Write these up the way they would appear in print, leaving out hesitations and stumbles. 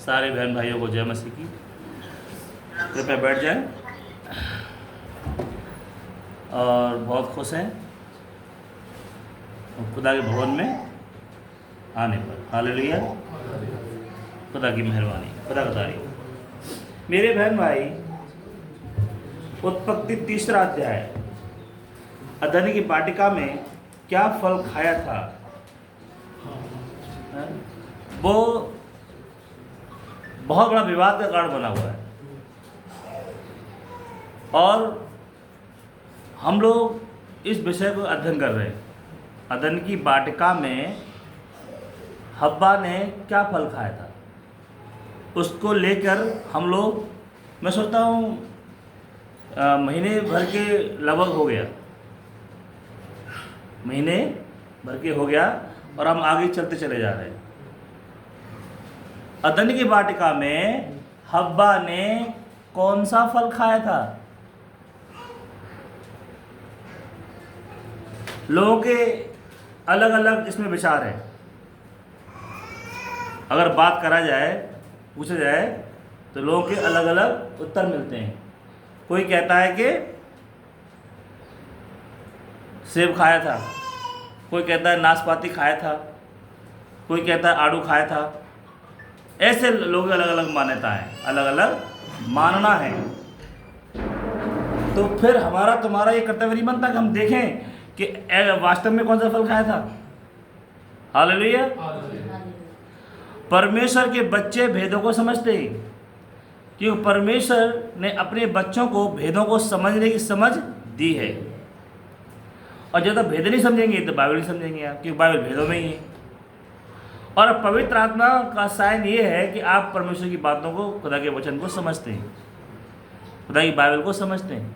सारे बहन भाइयों को जय मसीह की। कृपया बैठ जाएं और बहुत खुश हैं खुदा के भवन में आने पर। हालेलुया, खुदा की मेहरबानी, खुदा का तारीफ। मेरे बहन भाई, उत्पत्ति 3 अध्याय, अदन की वाटिका में क्या फल खाया था, वो बहुत बड़ा विवाद का कारण बना हुआ है। और हम लोग इस विषय को अध्ययन कर रहे हैं। अदन की वाटिका में हव्वा ने क्या फल खाया था, उसको लेकर हम लोग, मैं सोचता हूँ महीने भर के लगभग हो गया, महीने भर के हो गया और हम आगे चलते चले जा रहे हैं। अदन की वाटिका में हव्वा ने कौन सा फल खाया था? लोगों के अलग अलग इसमें विचार है। अगर बात करा जाए, पूछा जाए, तो लोगों के अलग अलग उत्तर मिलते हैं। कोई कहता है कि सेब खाया था, कोई कहता है नाशपाती खाया था, कोई कहता है आड़ू खाया था। ऐसे लोग अलग अलग मान्यता है, अलग अलग मानना है। तो फिर हमारा तुम्हारा ये कर्तव्य नहीं बनता कि हम देखें कि वास्तव में कौन सा फल खाया था। हालेलुया। परमेश्वर के बच्चे भेदों को समझते हैं, क्योंकि परमेश्वर ने अपने बच्चों को भेदों को समझने की समझ दी है। और जब तक भेद नहीं समझेंगे तो बाइबल नहीं समझेंगे आप, क्योंकि बाइबल भेदों में ही है। और पवित्र आत्मा का साइन ये है कि आप परमेश्वर की बातों को, खुदा के वचन को समझते हैं, खुदा की बाइबल को समझते हैं।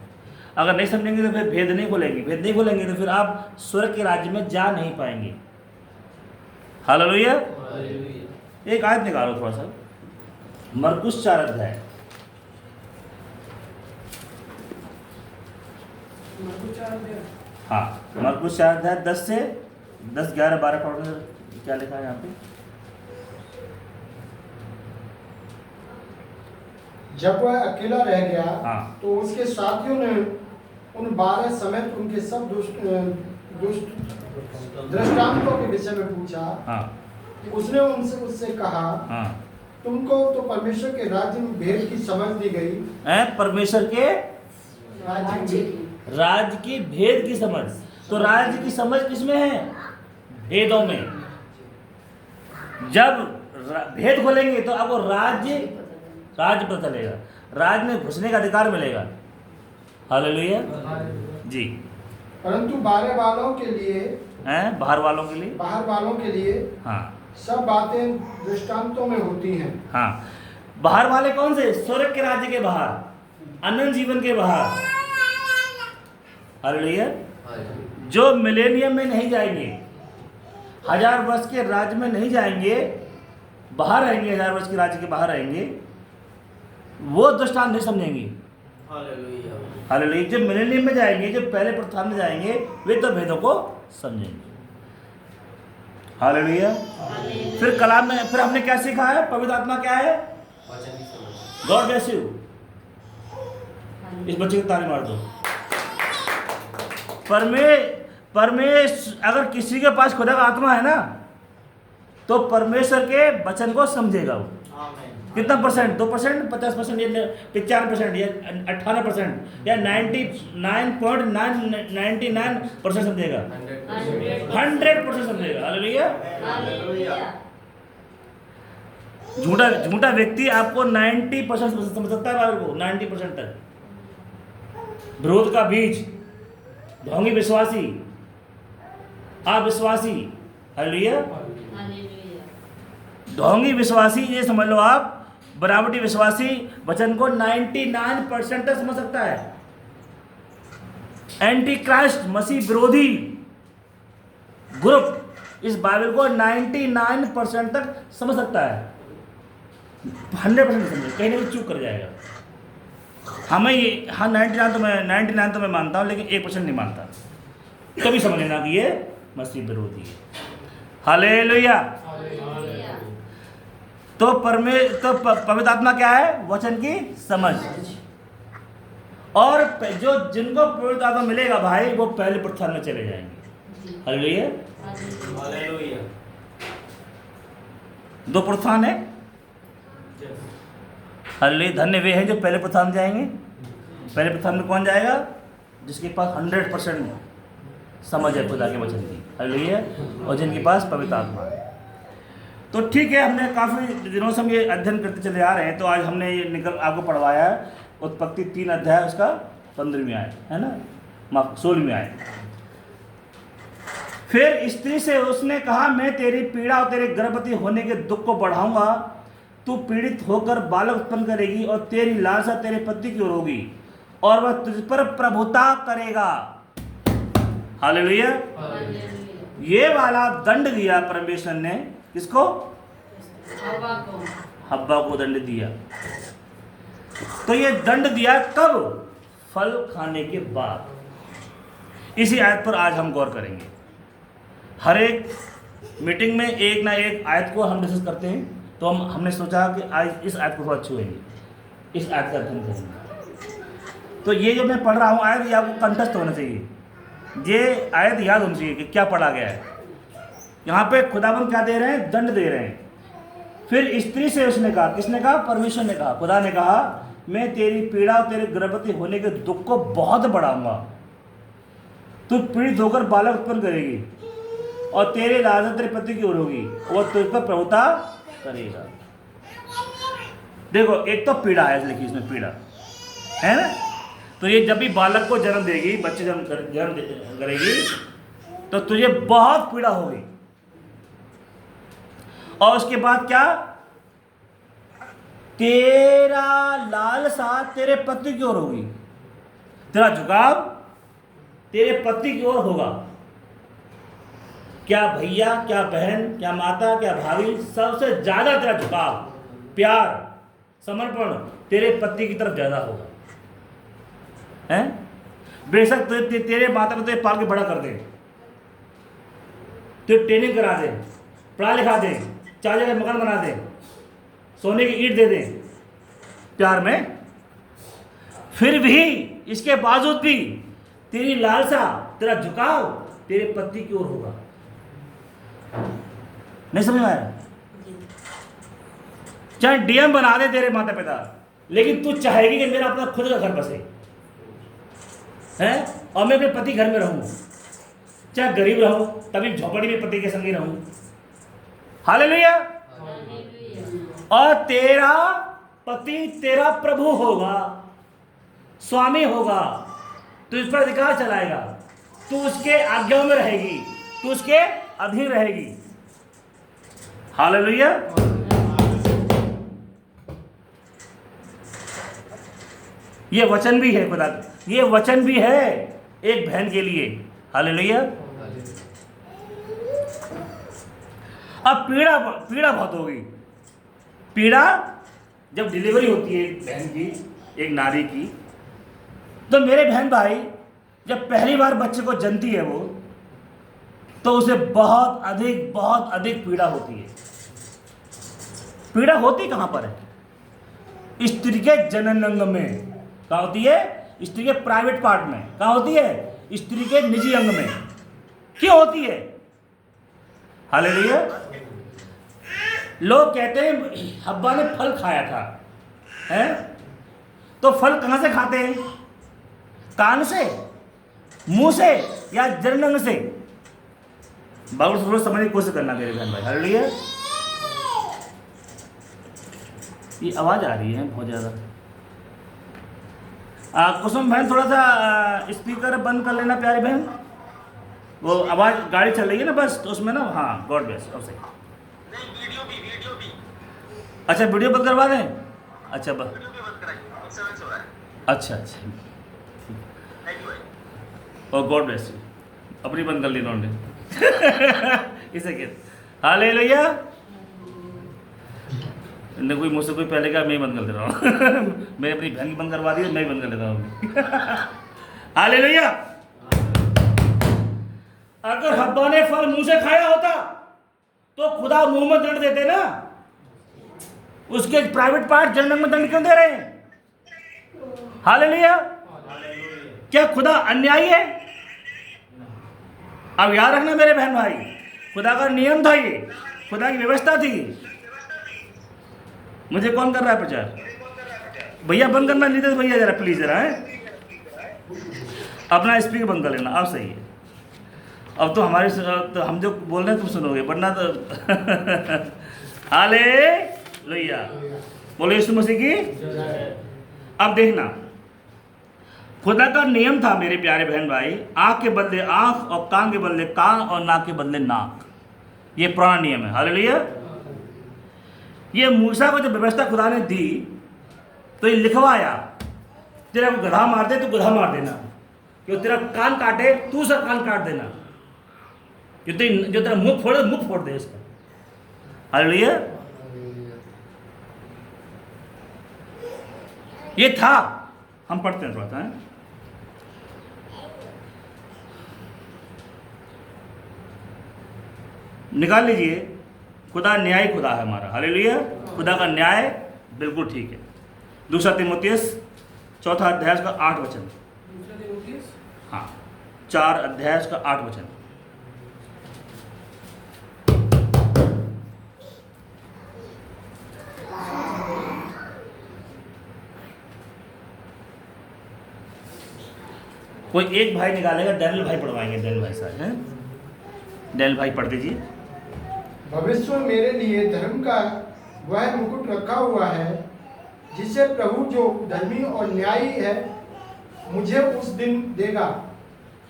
अगर नहीं समझेंगे तो फिर भेद नहीं खोलेंगे, भेद नहीं खोलेंगे तो फिर आप स्वर्ग के राज्य में जा नहीं पाएंगे। हालेलुया। एक आयत निकालो थोड़ा सा, मरकुस 4 अध्याय। हाँ, मरकुस 4 अध्याय 10 से 10, 11, 12 पढ़ो। क्या लिखा है यहाँ पे? जब वह अकेला रह गया, हाँ। तो उसके साथियों ने उन 12 समेत उनके सब दृष्टांतों के विषय में पूछा। हाँ। उसने उससे कहा, हाँ। तुमको तो परमेश्वर के राज्य में भेद की समझ दी गई है, परमेश्वर के राज्य राज्य की भेद की समझ। तो राज्य की समझ किसमें है? भेदों में। जब भेद खोलेंगे तो आपको राज्य पता चलेगा, राज्य में घुसने का अधिकार मिलेगा। हालेलुया जी। परंतु बाहर वालों के लिए, हैं, बाहर वालों के लिए, बाहर वालों के लिए हाँ, सब बातें दृष्टांतों में होती हैं। हाँ। बाहर वाले कौन से? स्वर्ग के राज्य के बाहर, अनंत जीवन के बाहर। हालेलुया। जो मिलेनियम में नहीं जाएंगे, 1000 वर्ष के राज्य में नहीं जाएंगे, बाहर रहेंगे, 1000 वर्ष के राज्य के बाहर रहेंगे, वो दृष्टांत नहीं समझेंगे। हालेलुया। जब मिलेनियम में जाएंगे, जब पहले प्रस्थान में जाएंगे, वे तो भेदों को समझेंगे। हालेलुया। फिर कलाम में फिर हमने क्या सीखा है? पवित्र आत्मा क्या है? God bless you. इस बच्चे को ताली मार दो। अगर किसी के पास खुदा का आत्मा है ना, तो परमेश्वर के वचन को समझेगा वो। कितना परसेंट? 2%, 50%, या 95%, या 98%, या 99.99% समझेगा, 100% समझेगा। हालेलुया। झूठा व्यक्ति आपको 90% समझ सकता है बाइबल को, 90% तक। विरोध का बीज, ढोंगी विश्वासी, अविश्वासी। हालेलुया। ढोंगी विश्वासी, ये समझ लो आप, बनावटी विश्वासी वचन को 99% तक समझ सकता है। एंटी क्राइस्ट, मसीह विरोधी ग्रुप इस बाइबल को 99% तक समझ सकता है। 100% समझे, कहीं ना कहीं चूक कर जाएगा। हमें ये, हाँ 99 तो मैं मानता हूँ, लेकिन 1% नहीं मानता। कभी समझ लेना कि ये मसीह विरोधी है। हालेलुया। तो पवित्र आत्मा क्या है? वचन की समझ। और जो जिनको पवित्र आत्मा मिलेगा भाई, वो पहले प्रस्थान में चले जाएंगे। हालेलुया। हालेलुया। 2 प्रस्थान है। हालेलुया। धन्य वे हैं जो पहले प्रस्थान में जाएंगे। पहले प्रस्थान में कौन जाएगा? जिसके पास 100% समझ है खुदा के वचन की। हालेलुया। और जिनके पास पवित्र आत्मा है। तो ठीक है, हमने काफ़ी दिनों से हम ये अध्ययन करते चले आ रहे हैं। तो आज हमने ये निकल आपको पढ़वाया है उत्पत्ति 3 अध्याय, उसका 15वीं आयत है ना, माफ 16वीं आयत। फिर स्त्री से उसने कहा, मैं तेरी पीड़ा और तेरे गर्भवती होने के दुख को बढ़ाऊंगा। तू पीड़ित होकर बालक उत्पन्न करेगी और तेरी लालसा तेरे पति की ओर होगी और वह तुझ पर प्रभुता करेगा। हालेलुया। ये वाला दंड दिया परमेश्वर ने किसको? हव्वा को दंड दिया। तो ये दंड दिया कब? फल खाने के बाद। इसी आयत पर आज हम गौर करेंगे। हर एक मीटिंग में एक ना एक आयत को हम डिस्कस करते हैं। तो हमने सोचा कि आज इस आयत को थोड़ा छुएंगे, इस आयत का अध्ययन करेंगे। तो ये जो मैं पढ़ रहा हूँ आयत, ये आपको कंठस्थ होना चाहिए। ये आयत याद होनी चाहिए कि क्या पढ़ा गया है। यहाँ पे खुदाबंद क्या दे रहे हैं? दंड दे रहे हैं। फिर स्त्री से उसने कहा, किसने कहा? परमेश्वर ने कहा, खुदा ने कहा, मैं तेरी पीड़ा और तेरे गर्भवती होने के दुख को बहुत बढ़ाऊंगा। तू पीड़ित होकर बालक उत्पन्न करेगी और तेरे लालसा तेरे पति की ओर होगी, वह तुझ पर प्रभुता करेगा। देखो, एक तो पीड़ा है, लिखी इसमें पीड़ा है ना। तो ये जब भी बालक को जन्म देगी, बच्चे जन्म करेगी, तो तुझे बहुत पीड़ा होगी। और उसके बाद क्या? तेरा लालसा तेरे पति की ओर होगी, तेरा झुकाव तेरे पति की ओर होगा। क्या भैया, क्या बहन, क्या माता, क्या भाभी, सबसे ज्यादा तेरा झुकाव, प्यार, समर्पण तेरे पति की तरफ ज्यादा होगा। हैं? बेशक तेरे माता को पाल के बड़ा कर दे, तो ट्रेनिंग करा दे, पढ़ा लिखा दे, 4 जगह मकान बना दे, सोने की ईंट दे दे प्यार में, फिर भी इसके बावजूद भी तेरी लालसा, तेरा झुकाव तेरे पति की ओर होगा। नहीं समझ में आया? चाहे डीएम बना दे तेरे माता पिता, लेकिन तू चाहेगी कि मेरा अपना खुद का घर बसे है और मैं अपने पति घर में रहूं, चाहे गरीब रहूं तभी झोपड़ी में पति के संग ही रहूं। हालेलुया। और तेरा पति तेरा प्रभु होगा, स्वामी होगा, तू इस पर अधिकार चलाएगा, तू उसके आज्ञाओं में रहेगी, तू उसके अधीन रहेगी। हालेलुया। ये वचन भी है खुदा, ये वचन भी है एक बहन के लिए। हालेलुया। अब पीड़ा बहुत होगी। पीड़ा जब डिलीवरी होती है एक बहन की, एक नारी की, तो मेरे बहन भाई जब पहली बार बच्चे को जन्मती है वो, तो उसे बहुत अधिक पीड़ा होती है। पीड़ा होती कहाँ पर है? स्त्री के जनन अंग में। कहाँ होती है? स्त्री के प्राइवेट पार्ट में। कहाँ होती है? स्त्री के निजी अंग में। क्यों होती है? हालेलुया। लोग कहते हैं हव्वा ने फल खाया था, हैं? तो फल कहाँ से खाते हैं? कान से, मुंह से या जनन अंग से? बाबू थोड़ा समझने की कोशिश करना मेरे बहन भाई। हालेलुया। ये आवाज आ रही है बहुत ज्यादा। कुसुम बहन थोड़ा सा स्पीकर बंद कर लेना प्यारी बहन, वो आवाज गाड़ी चल रही है ना बस, तो उसमें ना, हाँ गॉड ब्लेस। अब सही। वीडियो भी। अच्छा वीडियो बंद करवा दें? अच्छा बस, अच्छा और गॉड ब्लेस। अपनी बंद कर ली उन्होंने। इसे कहते हालेलुया। ने कोई मुझसे कोई पहले का मैं ही बंद कर दे रहा हूँ। मैं अपनी बहन की बंद करवा दी, मैं ही बंद कर लेता हूँ। हालेलुया। अगर हव्वा ने फल मुंह से खाया होता तो खुदा मुंह में दंड देते ना। उसके प्राइवेट पार्ट जन्नत में दंड क्यों दे रहे हैं? हालेलुया। क्या खुदा अन्यायी है? अब याद रखना मेरे बहन भाई, खुदा का नियम था, ये खुदा की व्यवस्था थी। मुझे कौन कर रहा है प्रचार? भैया बंद करना नहीं थे भैया, जरा प्लीज जरा है अपना स्पीकर बंद कर लेना। अब सही है। अब तो हमारे तो हम जो बोल रहे हैं तुम सुनोगे, वरना तो हालेलुया, बोलो यीशु मसीह की। अब देखना, खुदा का नियम था मेरे प्यारे बहन भाई, आंख के बदले आंख और कान के बदले कान और नाक के बदले नाक। ये पुराना नियम है। हालेलुया। ये मूसा को जब व्यवस्था खुदा ने दी तो ये लिखवाया, तेरा को गधा मार दे तो गधा मार देना, जो तेरा कान काटे तू उसका कान काट देना, जो तेरा मुंह फोड़े मुंह फोड़ दे इसका। हालेलुया। ये था। हम पढ़ते हैं थोड़ा सा है? निकाल लीजिए, खुदा न्याय खुदा है हमारा। हालेलुया। खुदा का न्याय बिल्कुल ठीक है। दूसरा तीमुथियुस 4 अध्याय का 8 वचन। हाँ, 4 अध्याय का 8 वचन। कोई एक भाई निकालेगा, डैनियल भाई पढ़वाएंगे। डैनियल भाई साहब हैं, डैनियल भाई पढ़ दीजिए। भविष्य में मेरे लिए धर्म का वह मुकुट रखा हुआ है, जिसे प्रभु जो धर्मी और न्यायी है मुझे उस दिन देगा,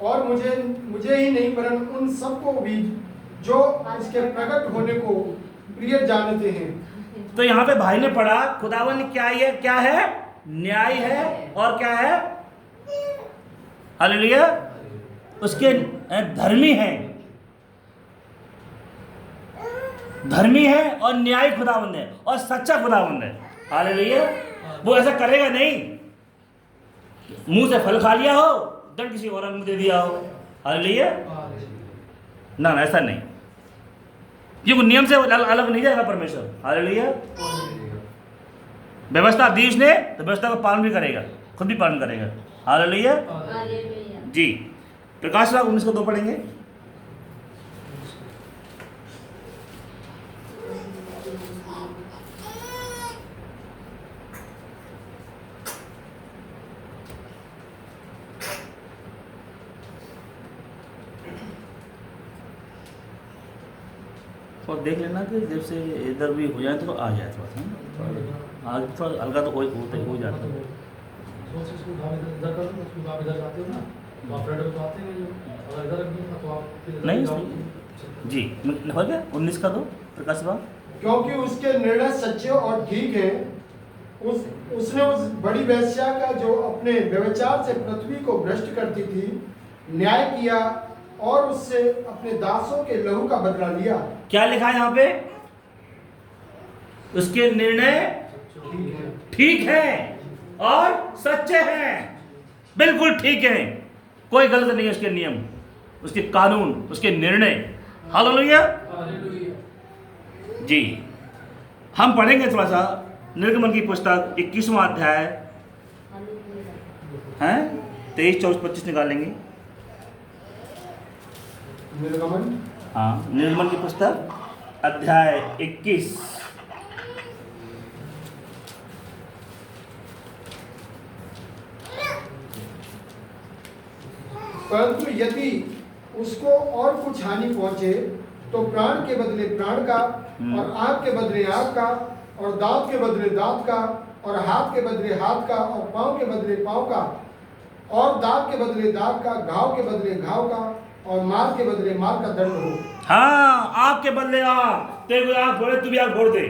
और मुझे ही नहीं वरन उन सबको भी जो इसके प्रकट होने को प्रिय जानते हैं। तो यहाँ पे भाई ने पढ़ा खुदावन ने क्या है? न्याय है और क्या है? हालेलुया। उसके धर्मी है, धर्मी है और न्यायी खुदावंद है और सच्चा खुदावंद है। हालेलुया। वो ऐसा करेगा नहीं, मुंह से फल खा लिया हो दंड किसी और में दे दिया हो। हालेलुया। ना ऐसा नहीं, ये वो नियम से अलग नहीं जाएगा परमेश्वर। हालेलुया। व्यवस्था दी उसने तो व्यवस्था का पालन भी करेगा, खुद भी पालन करेगा। हालेलुया जी। प्रकाश राग 19 को 2 पढ़ेंगे। और देख लेना कि जब से इधर भी हो जाए तो आ जाए थोड़ा सा, आगे थोड़ा हल्का तो हो जाता है। नहीं जी, हो गया 19 का 2 प्रकाश बाब। क्योंकि उसके निर्णय सच्चे और ठीक है। उसने उस बड़ी वेश्या का जो अपने व्यभिचार से पृथ्वी को भ्रष्ट करती थी न्याय किया, और उससे अपने दासों के लहू का बदला लिया। क्या लिखा है यहाँ पे? उसके निर्णय ठीक है और सच्चे हैं, बिल्कुल ठीक है, कोई गलत नहीं है उसके नियम, उसके कानून, उसके निर्णय। हालेलुया जी। हम पढ़ेंगे थोड़ा सा निर्गमन की पुस्तक 21वां अध्याय है, 23, 24, 25 निकालेंगे। निर्गमन, हाँ, निर्गमन की पुस्तक अध्याय 21। परंतु यदि उसको और कुछ हानि पहुंचे तो प्राण के बदले प्राण का, और आंख के बदले आंख का, और दांत के बदले दांत का, और हाथ के बदले हाथ का, और पांव के बदले पांव का, और दाग के बदले दाग का, घाव के बदले घाव का, और मार के बदले मार का दंड हो। हाँ, आंख के बदले आंख, तेरे को आंख फोड़े तू भी आंख फोड़ दे।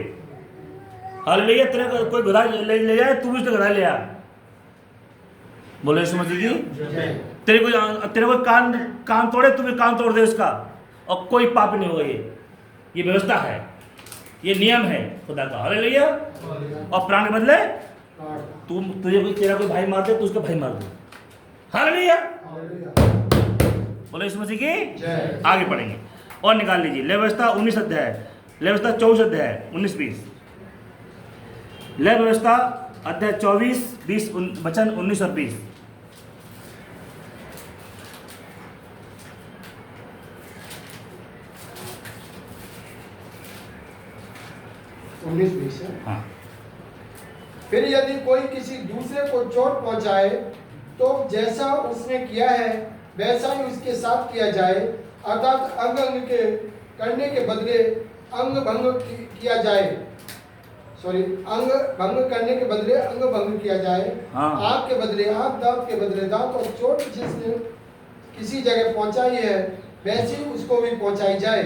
हालेलुया। तेरे को कोई गधा ले जाए तू भी उसको गधा ले आ। बोलो यीशु मसीह की। तेरे को कान तोड़े तू भी कान तोड़ दे उसका, और कोई पाप नहीं होगा। ये व्यवस्था है, ये नियम है खुदा का। हालेलुया। और प्राण के बदले तेरा कोई भाई मार दे तो उसका भाई मार दे। हालेलुया। बोलो यीशु मसीह की। आगे पढ़ेंगे और निकाल लीजिए। व्यवस्था 19 अध्याय, व्यवस्था 24 अध्याय 19-20। लय व्यवस्था अध्याय 24 20 वचन 19 और 20। 19-20 है। हाँ। फिर यदि कोई किसी दूसरे को चोट पहुंचाए तो जैसा उसने किया है वैसा ही उसके साथ किया जाए, अर्थात अंग अंग के करने के बदले अंग भंग किया जाए, अंग भंग करने के बदले अंग भंग किया जाए। हाँ। आँख के बदले आँख, दांत के बदले दांत, और चोट जिसने किसी जगह पहुंचाई है वैसी उसको भी पहुंचाई जाए।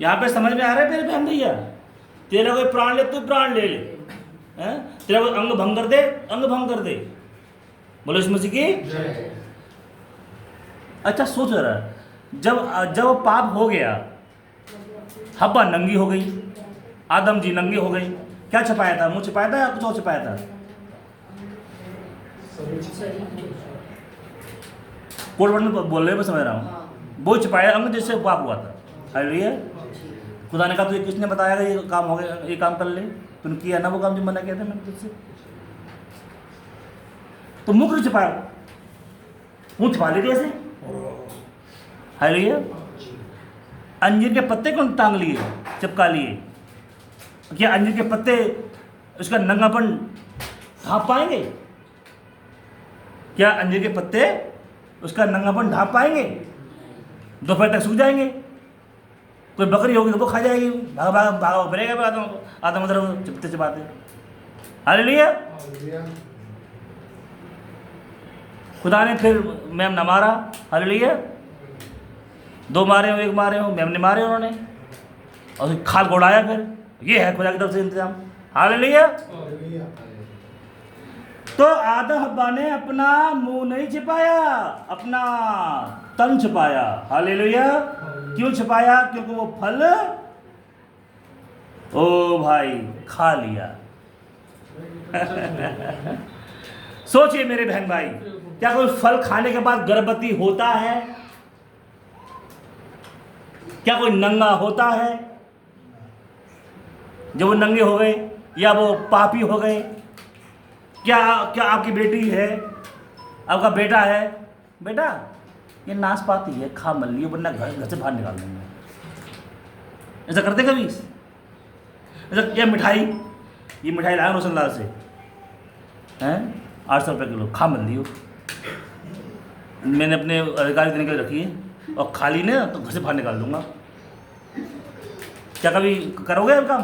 यहाँ पे समझ में आ रहा है मेरे बहन भैया? तेरा कोई प्राण ले तू प्राण ले ले, हैं? तेरा कोई अंग भंग कर दे, अंग भंग कर दे। बोलो इस मसीह की। अच्छा सोच रहा, जब पाप हो गया, हब्बा नंगी हो गई, आदम जी नंगे हो गई, क्या छुपाया था? मुंह छुपाया था या कुछ और छुपाया था? कोड वर्ड में बोल रहे, मैं समझ रहा हूँ। वो छुपाया अंग जिससे पाप हुआ था। हालेलुया। खुदा ने कहा तुझे किसने बताया ये काम हो गया, ये काम कर ले, तूने किया ना वो काम जो मना किया था मैंने तुझसे। तो मुंह क्यों छुपाया? मुंह छुपा लेते ऐसे। हालेलुया। अंजीर के पत्ते कौन टांग लिए, चिपका लिए? क्या अंजीर के पत्ते उसका नंगापन ढांप पाएंगे? क्या अंजीर के पत्ते उसका नंगापन ढांप पाएंगे? दोपहर तक सूख जाएंगे। कोई बकरी होगी तो वो खा जाएगी, भागा भागा भागा उभरेगा आदम उधर चिपते चिपाते। हालेलुया। खुदा ने फिर मैम न मारा। हालेलुया। 2 मारे हो, 1 मारे हो, मैम ने मारे उन्होंने, और फिर खाल गोड़ाया। फिर ये है खुदा की तरफ से इंतजाम। हालेलुया। तो आदम हब्बा ने अपना मुंह नहीं छिपाया, अपना तन छिपाया। हालेलुया। क्यों छिपाया? क्योंकि वो फल ओ भाई खा लिया। सोचिए मेरे बहन भाई, क्या कोई फल खाने के बाद गर्भवती होता है? क्या कोई नंगा होता है? जब वो नंगे हो गए या वो पापी हो गए? क्या आपकी बेटी है, आपका बेटा है, बेटा ये नाशपाती है, खा मत लियो वरना घर से बाहर निकाल देंगे। ऐसा करते कभी? ऐसा क्या? ये मिठाई लाया रोशनलाल से, हैं 800 रुपये किलो, खा मत लियो। मैंने अपने अधिकारी देने के लिए रखी है, और खाली ना तो घर से बाहर निकाल दूंगा। क्या कभी करोगे काम?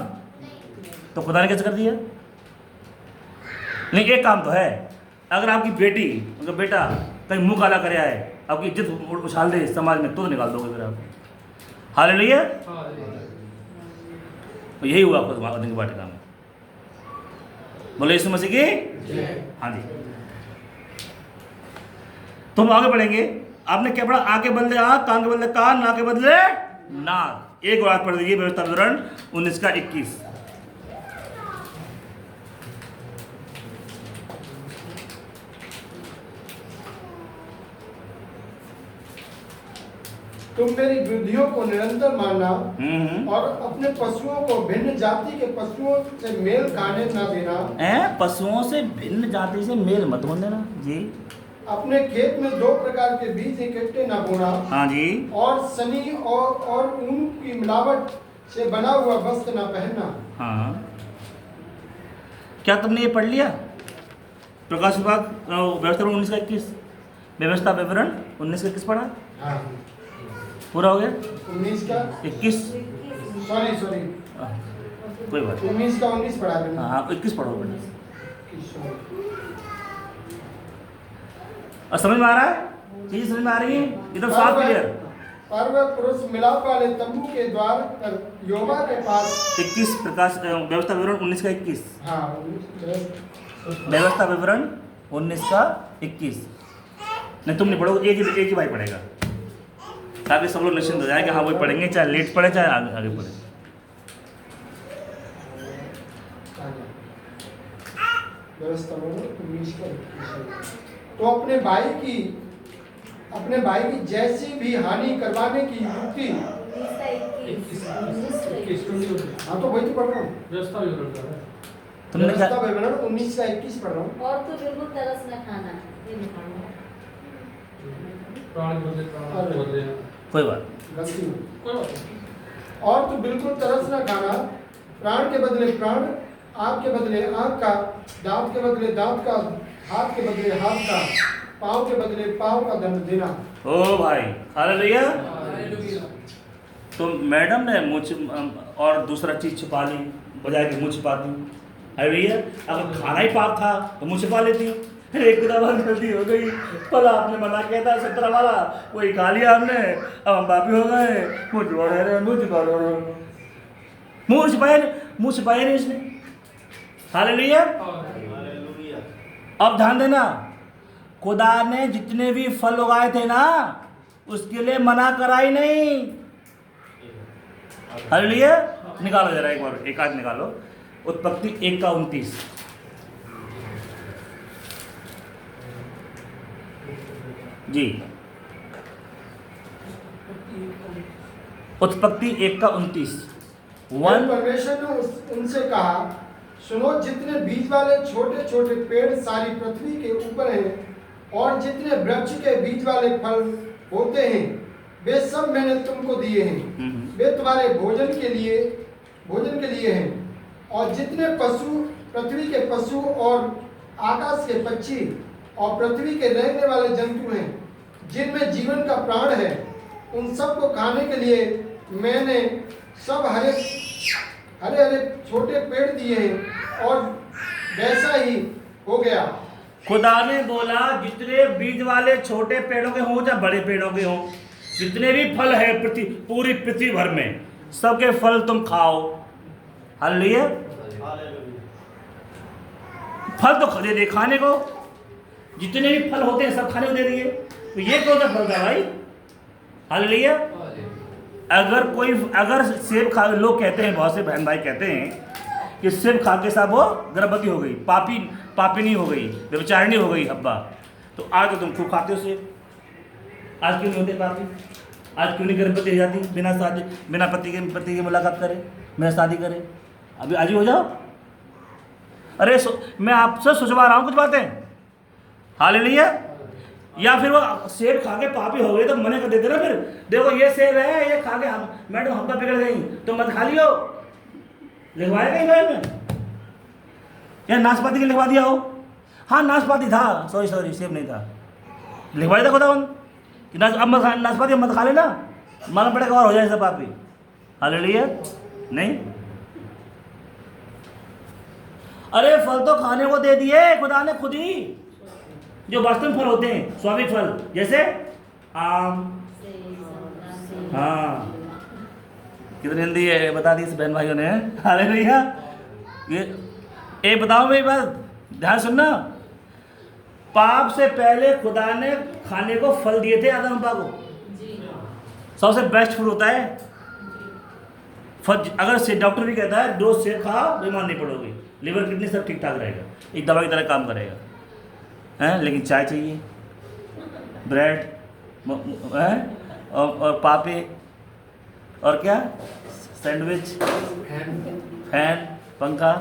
तो खुदा ने कैसे कर दिया? लेकिन एक काम तो है, अगर आपकी बेटी, अगर बेटा कहीं मुंह काला करे आए, आपकी इज्जत उछाल दे समाज में, तो निकाल दोगे फिर आप। हालेलुया। यही हुआ आपको आदम की वाटिका में। बोले यीशु मसीह की। हाँ जी। तो हम आगे बढ़ेंगे। आपने क्या पढ़ा? आंख के बदले आंख, कान के बदले कान, नाक के बदले नाक। एक बात पढ़ दीजिए, व्यवस्था विवरण 19 का 21। तुम मेरी विधियों को निरंतर मानना और अपने पशुओं को भिन्न जाति के पशुओं से मेल खाने न देना। पशुओं से भिन्न जाति से मेल मत होने देना जी। अपने खेत में 2 प्रकार के बीज इकट्ठे न बोना। हाँ जी। और सनी और ऊन की मिलावट से बना हुआ वस्त्र न पहनना। हाँ। क्या तुमने ये पढ़ लिया? प्रकाश विभाग व्यवस्था 19 का 21, व्यवस्था विवरण 19 का 21 पढ़ा? हाँ। पूरा हो गया? 19 का 21, सॉरी कोई बात 19 का 19 पढ़ा। हाँ 21 पढ़ो बेटा। और समझ में आ रहा है? चीज समझ में आ रही है? एकदम साफ क्लियर। पर वह पुरुष मिलाप वाले तंबू के द्वार पर योमा के पास 21 प्रकाश व्यवस्था विवरण 19 का 21। हाँ। व्यवस्था विवरण 19 का 21। नहीं तुम नहीं पढ़ोगे, एक ही भाई पढ़ेगा, ताकि सब लोग निश्चिंत हो जाए कि हाँ वही पढ़ेंगे, चाहे लेट पढ़े चाहे आगे पढ़े। व्यवस्था तो अपने भाई की जैसी भी हानि करवाने की युक्ति। हाँ तो वही तो पढ़ रहा हूँ। तुमने क्या व्यवस्था विवरण 19 का 21 पढ़ रहा हूँ। और तो बिल्कुल तरस न खाना, ये निकालना। प्राण के बदले प्राण के बदले कोई बात गलती हुई। कोई बात नहीं। और तू बिल्कुल तरस न खाना, प्राण के बदले प्राण, आँख के बदले आँख का, दांत के बदले दांत का, हाथ के बदले हाथ का, पाँव के बदले पाँव का दंड देना। ओ भाई, हालेलुया। हालेलुया। तो मैडम ने मुझ और दूसरा चीज छुपा ली, बजाय कि मुँह छुपा दी। हालेलुया। अगर खाना ही पाप था तो मुँह छुपा लेती हूँ। एक दफा गलती हो गई, पर आपने मना किया था 17 वाला, वही खा लिया हमने, अब हम पापी हो गए, मुँह छुपा रहे, मुँह छुपा रहे, मुँह छुपाया नहीं इसने। हालेलुया। हालेलुया। अब ध्यान देना, खुदा ने जितने भी फल उगाए थे ना, उसके लिए मना कराई नहीं। हालेलुया। निकालो जरा एक बार, एक आध निकालो। उत्पत्ति 1 का 29। जी, उत्पत्ति 1 का 29। फिर परमेश्वर ने उनसे कहा, सुनो, जितने बीज वाले छोटे छोटे पेड़ सारी पृथ्वी के ऊपर हैं, और जितने वृक्ष के बीज वाले फल होते हैं, वे सब मैंने तुमको दिए हैं। वे तुम्हारे भोजन के लिए हैं। और जितने पशु, पृथ्वी के पशु और आकाश के पक्षी और पृथ्वी के रहने वाले जंतु हैं, जिनमें जीवन का प्राण है, उन सब को खाने के लिए मैंने सब हरे हरे छोटे पेड़ दिए हैं। और वैसा ही हो गया। खुदा ने बोला, जितने बीज वाले छोटे पेड़ों के हों या बड़े पेड़ों के हों, जितने भी फल है पूरी पृथ्वी भर में, सबके फल तुम खाओ। हालेलुया। फल तो दे दिए खाने को, जितने भी फल होते हैं सब खाने को दे दिए। तो ये कौन सा फल था भाई? हालेलुया। अगर सेब खा, लोग कहते हैं, बहुत से बहन भाई कहते हैं कि सेब खा के साथ वो गर्भवती हो गई, पापी नहीं हो गई, व्यभिचारिणी हो गई हब्बा। तो आज तो तुम खूब खाते हो सेब, आज क्यों नहीं होते पापी? आज क्यों नहीं गर्भवती हो जाती बिना शादी, बिना पति की मुलाकात करे, बिना शादी करे? अभी आज ही हो जाओ। अरे मैं आपसे सुझवा रहा हूँ कुछ बातें। हालेलुया। या फिर वो सेब खा के पापी हो गए तो मना कर देते ना, फिर देखो ये सेब है, ये खा के हम मैडम हब्बा बिगड़ गई तो मत खा लियो। लिखवाएगा ही में या नाशपाती के लिखवा दिया हो? हाँ नाशपाती था, सॉरी सेब नहीं था, लिखवा दिया खुदावन कि अब नाशपाती मत खा लेना, मालूम पड़ेगा और हो जाए सब पापी। हालेलुया। नहीं, अरे फल तो खाने को दे दिए खुदा ने खुद ही, जो वास्तव में फल होते हैं, स्वाभाविक फल, जैसे आम। हाँ, कितनी हिंदी है बता दी इस बहन भाइयों ने। हालेलुया। ये बताओ मेरी बात, ध्यान सुनना। पाप से पहले खुदा ने खाने को फल दिए थे आदम अब्बा को। सबसे बेस्ट फूड होता है फल। अगर से डॉक्टर भी कहता है 2 सेब खाओ, बीमार नहीं पड़ोगे, लिवर किडनी सब ठीक ठाक रहेगा, एक दवा की तरह काम करेगा, हैं? लेकिन चाय चाहिए, ब्रेड हैं, और पापे, और क्या, सैंडविच, फैन, पंखा।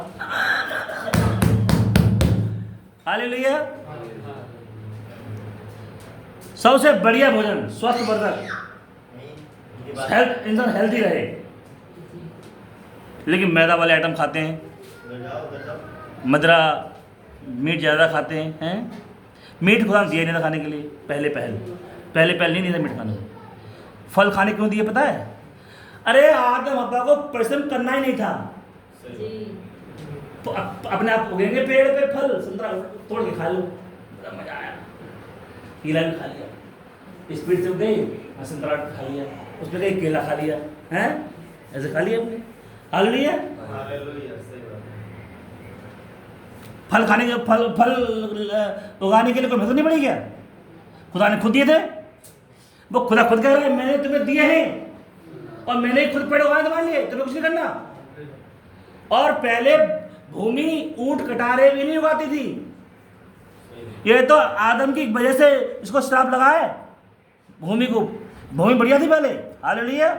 हालेलुया। सबसे बढ़िया भोजन, स्वस्थ वर्धक, हेल्थ, इंसान हेल्दी रहे, लेकिन मैदा वाले आइटम खाते हैं, मदरा, मीट ज़्यादा खाते हैं। मीट खुदा दिया नहीं था खाने के लिए, पहले नहीं दिया था मीट खाने को। फल खाने क्यों दिए पता है? अरे आदम हब्बा को परिश्रम करना ही नहीं था, तो अपने आप उगेंगे पेड़ पे फल, संतरा तोड़ के खा लो, बड़ा मजा आया। केला भी खा लिया, स्पीड से गए, संतरा खा लिया, उसमें गए केला खा लिया, हैं? ऐसे खा लिया अपने। हालेलुया। फल खाने के फल उगाने के लिए कोई मेहनत नहीं पड़ी क्या? खुदा ने खुद दिए थे। वो खुदा खुद कह रहा है मैंने तुम्हें दिए हैं और मैंने खुद पेड़ उगाए तुम्हारे लिए, तुम्हें कुछ नहीं करना। और पहले भूमि ऊंट कटारे भी नहीं उगाती थी, ये तो आदम की वजह से इसको श्राप लगा है भूमि को। भूमि बढ़िया थी पहले। हालेलुया।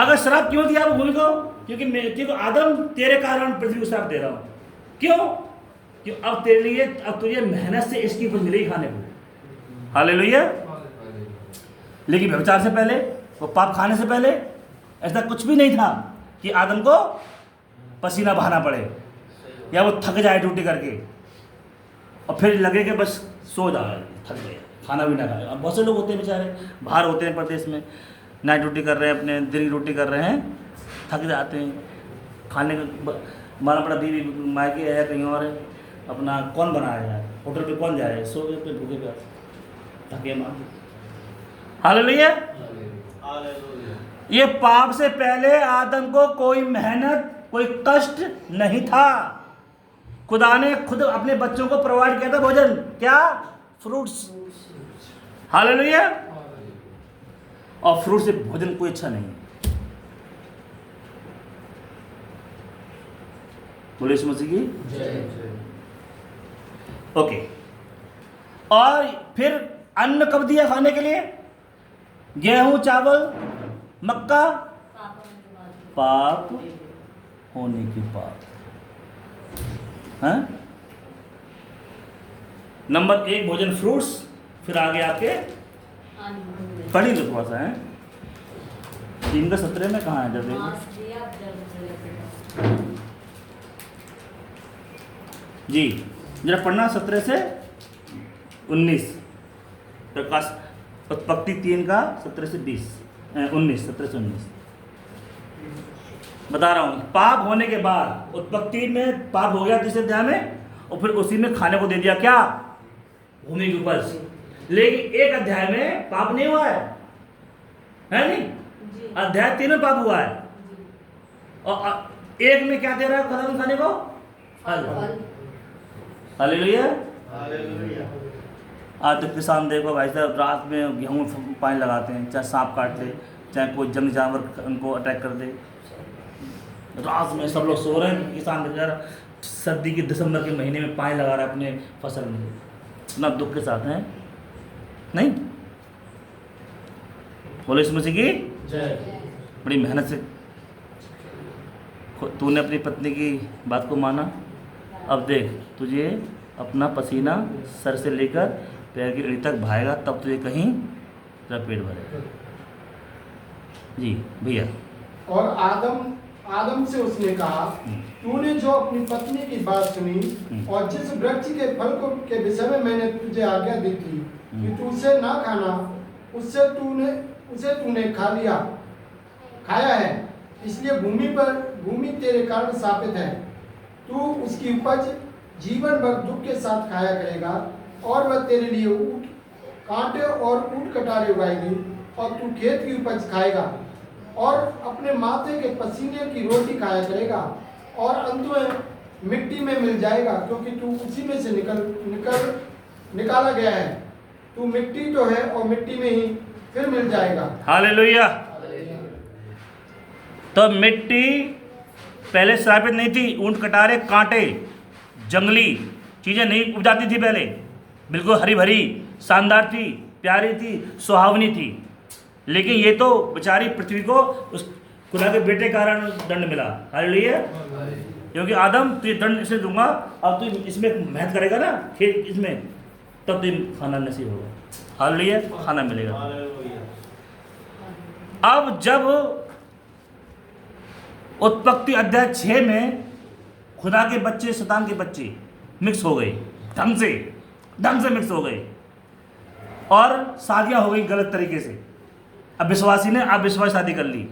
अगर श्राप क्यों दिया वो भूमि को? क्योंकि आदम तेरे कारण पृथ्वी को श्राप दे रहा हूं। क्यों? क्यों? अब तेरे लिए, अब तुझे मेहनत से इसकी उपज मिलेगी खाने को। हालेलुया। लेकिन व्यभिचार से पहले, वो पाप खाने से पहले ऐसा कुछ भी नहीं था कि आदम को पसीना बहाना पड़े या वो थक जाए ड्यूटी करके और फिर लगे कि बस सो जाए, थक गए, खाना भी ना खाए। अब बहुत से लोग होते हैं बेचारे, बाहर होते हैं प्रदेश में, नाइट ड्यूटी कर रहे हैं, अपने दिन की ड्यूटी कर रहे हैं, थक जाते हैं, खाने का माना पड़ा, बीवी मायके है कहीं और है, अपना कौन बनाया है, होटल पे कौन जाए, सो गए पे भूखे प्यासे, थके मार। हालेलुया। हालेलुया। ये पाप से पहले आदम को कोई मेहनत, कोई कष्ट नहीं था। खुदा ने खुद अपने बच्चों को प्रोवाइड किया था भोजन, क्या? फ्रूट्स। हालेलुया। और फ्रूट से भोजन कोई अच्छा नहीं है। बोले यीशु मसीह की। ओके। और फिर अन्न कब दिया खाने के लिए? गेहूं, चावल, मक्का, पाप होने के बाद। हाँ? नंबर 1 भोजन फ्रूट्स, फिर आगे आपके पढ़ी लो थोड़ा सा है 3 का 17 में कहाँ है? जब जी जरा पढ़ना 17 से 19, प्रकाश उत्पत्ति 3 का 17 से 19 बता रहा हूँ। पाप होने के बाद उत्पत्ति में पाप हो गया 3 अध्याय में, और फिर उसी में खाने को दे दिया क्या? भूमि की उपज। लेकिन 1 अध्याय में पाप नहीं हुआ है नहीं? अध्याय 3 में पाप हुआ है, और 1 में क्या दे रहा है खत्म खाने को? फल। हालेलुया। हालेलुया। आज तो किसान देखो भाई साहब, रात में गेहूँ पानी लगाते हैं, चाहे सांप काट ले, चाहे कोई जंगली जानवर उनको अटैक कर दे, रात में सब लोग सो रहे हैं, किसान बेचारा सर्दी के दिसंबर के महीने में पानी लगा रहा है अपने फसल में। इतना दुख के साथ हैं नहीं? बोले यीशु मसीह की जय। बड़ी मेहनत से तूने अपनी पत्नी की बात को माना। अब देख, तुझे अपना पसीना सर से लेकर पैर की एड़ी तक भाएगा, तब तुझे कहीं तेरा पेट भरेगा। जी भैया। और आदम से उसने कहा, तूने जो अपनी पत्नी की बात सुनी और जिस वृक्ष के फल को के विषय में मैंने तुझे आज्ञा दी थी कि तू उसे ना खाना, उसे तूने खाया है, इसलिए भूमि तेरे कारण शापित है। तू उसकी उपज जीवन भर दुख के साथ खाया करेगा, और वह तेरे लिए ऊँट कांटे और ऊँट कटारे उगाएगी, और तू खेत की उपज खाएगा और अपने माथे के पसीने की रोटी खाया करेगा, और अंत में मिट्टी में मिल जाएगा, क्योंकि तू उसी में से निकाला गया है। तू मिट्टी तो है और मिट्टी में ही फिर मिल जाएगा। हालेलुया। तो मिट्टी पहले श्रापित नहीं थी, ऊंट कटारे कांटे जंगली चीज़ें नहीं उपजाती थी पहले, बिल्कुल हरी भरी शानदार थी, प्यारी थी, सुहावनी थी। लेकिन ये तो बेचारी पृथ्वी को उस खुदा के बेटे कारण दंड मिला। हालेलुया। क्योंकि आदम तुझे दंड इसे दूंगा, अब तू इसमें मेहनत करेगा ना खेत इसमें, तब तुझे खाना नसीब होगा। हालेलुया, खाना मिलेगा। अब जब उत्पत्ति अध्याय 6 में खुदा के बच्चे शैतान के बच्चे मिक्स हो गए, ढंग से मिक्स हो गए, और शादियां हो गई गलत तरीके से। अब विश्वासी ने अविश्वासी शादी कर ली।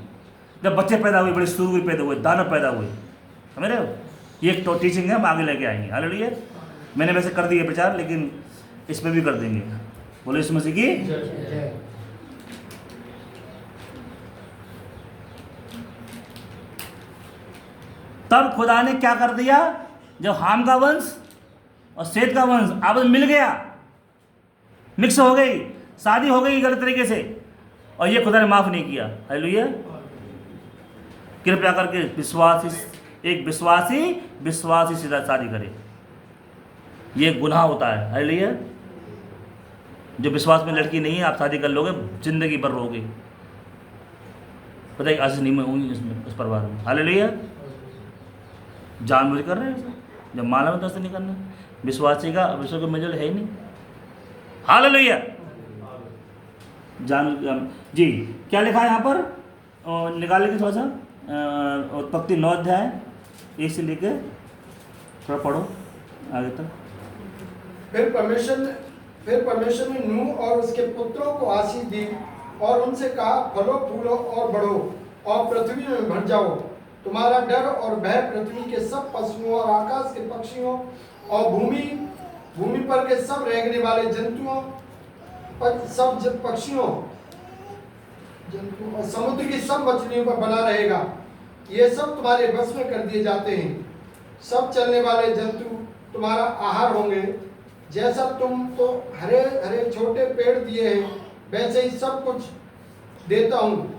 जब बच्चे पैदा हुए, बड़े सूरवीर पैदा हुए, दानव पैदा हुए, समझ रहे हो? ये एक तो टीचिंग है, हम आगे लेके आएंगे। हालेलुया। मैंने वैसे कर दिए प्रचार, लेकिन इस पर भी कर देंगे। बोले यीशु मसीह की। तब खुदा ने क्या कर दिया? जब हाम का वंश और सेत का वंश आपस में मिल गया, मिक्स हो गई, शादी हो गई गलत तरीके से, और ये खुदा ने माफ नहीं किया। हालेलुया। कृपया करके एक विश्वासी सीधा शादी करे, ये गुनाह होता है। हालेलुया। जो विश्वास में लड़की नहीं है, आप शादी कर लोगे, जिंदगी भर रहोगे। पता है आज से नहीं मैं हूँ इसमें उस परिवार में। हालेलुया। जानबूझ कर रहे हैं जब मालूम है तो ऐसे नहीं करना। विश्वासी का अविश्वास का मेजर है ही नहीं। हालेलुया। जान जी क्या लिखा है यहाँ पर, निकाल लेंगे थोड़ा सा। उत्पत्ति 9 अध्याय 1 से लेकर थोड़ा पढ़ो आगे तक। फिर परमेश्वर ने नूह और उसके पुत्रों को आशीष दी और उनसे कहा, फलो फूलो और बढ़ो और पृथ्वी में भर जाओ। तुम्हारा डर और भय पृथ्वी के सब पशुओं और आकाश के पक्षियों और भूमि पर के सब रेंगने वाले जंतुओं पर, सब पक्षियों और समुद्र की सब मछलियों पर बना रहेगा। ये सब तुम्हारे बस में कर दिए जाते हैं। सब चलने वाले जंतु तुम्हारा आहार होंगे। जैसा तुम तो हरे हरे छोटे पेड़ दिए हैं, वैसे ही सब कुछ देता हूँ।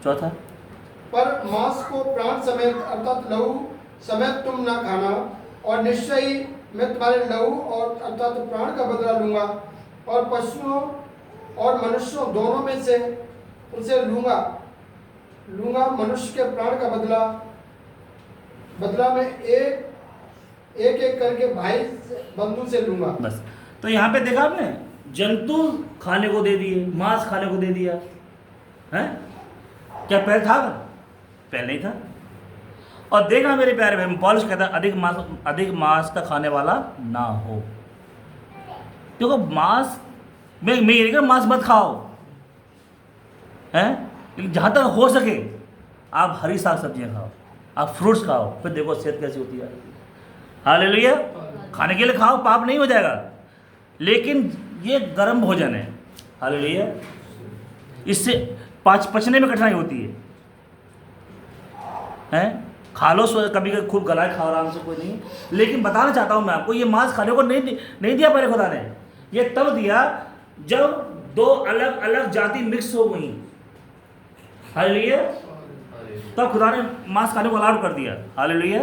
चौथा, पर मांस को प्राण समेत अर्थात लहू समेत तुम ना खाना, और निश्चय ही मैं तुम्हारे लहू और अर्थात प्राण का बदला लूंगा, और पशुओं और मनुष्यों दोनों में से उनसे लूंगा मनुष्य के प्राण का बदला में एक करके भाई बंधु से लूंगा। बस। तो यहाँ पे देखा आपने, जंतु खाने को दे दिए, मांस खाने को दे दिया है। क्या पहले था? पहले नहीं था। और देखना मेरे प्यारे भाई, पौलुस कहता है अधिक मांस का खाने वाला ना हो। देखो मांस मैं ये नहीं कह मांस मत खाओ हैं, लेकिन जहाँ तक हो सके आप हरी साग सब्जियाँ खाओ, आप फ्रूट्स खाओ, फिर देखो सेहत कैसी होती है। हालेलुया। खाने के लिए खाओ, पाप नहीं हो जाएगा, लेकिन ये गर्म भोजन है। हालेलुया। इससे पचने में कठिनाई होती है हैं। खा लो कभी कभी खूब गलाए खाओ आराम से, कोई नहीं, लेकिन बताना चाहता हूँ मैं आपको, ये मांस खाने को नहीं दिया पहले खुदा ने। ये तब दिया जब दो अलग अलग जाति मिक्स हो गई। हालेलुया। तब खुदा ने मांस खाने को अलाउड कर दिया। हालेलुया।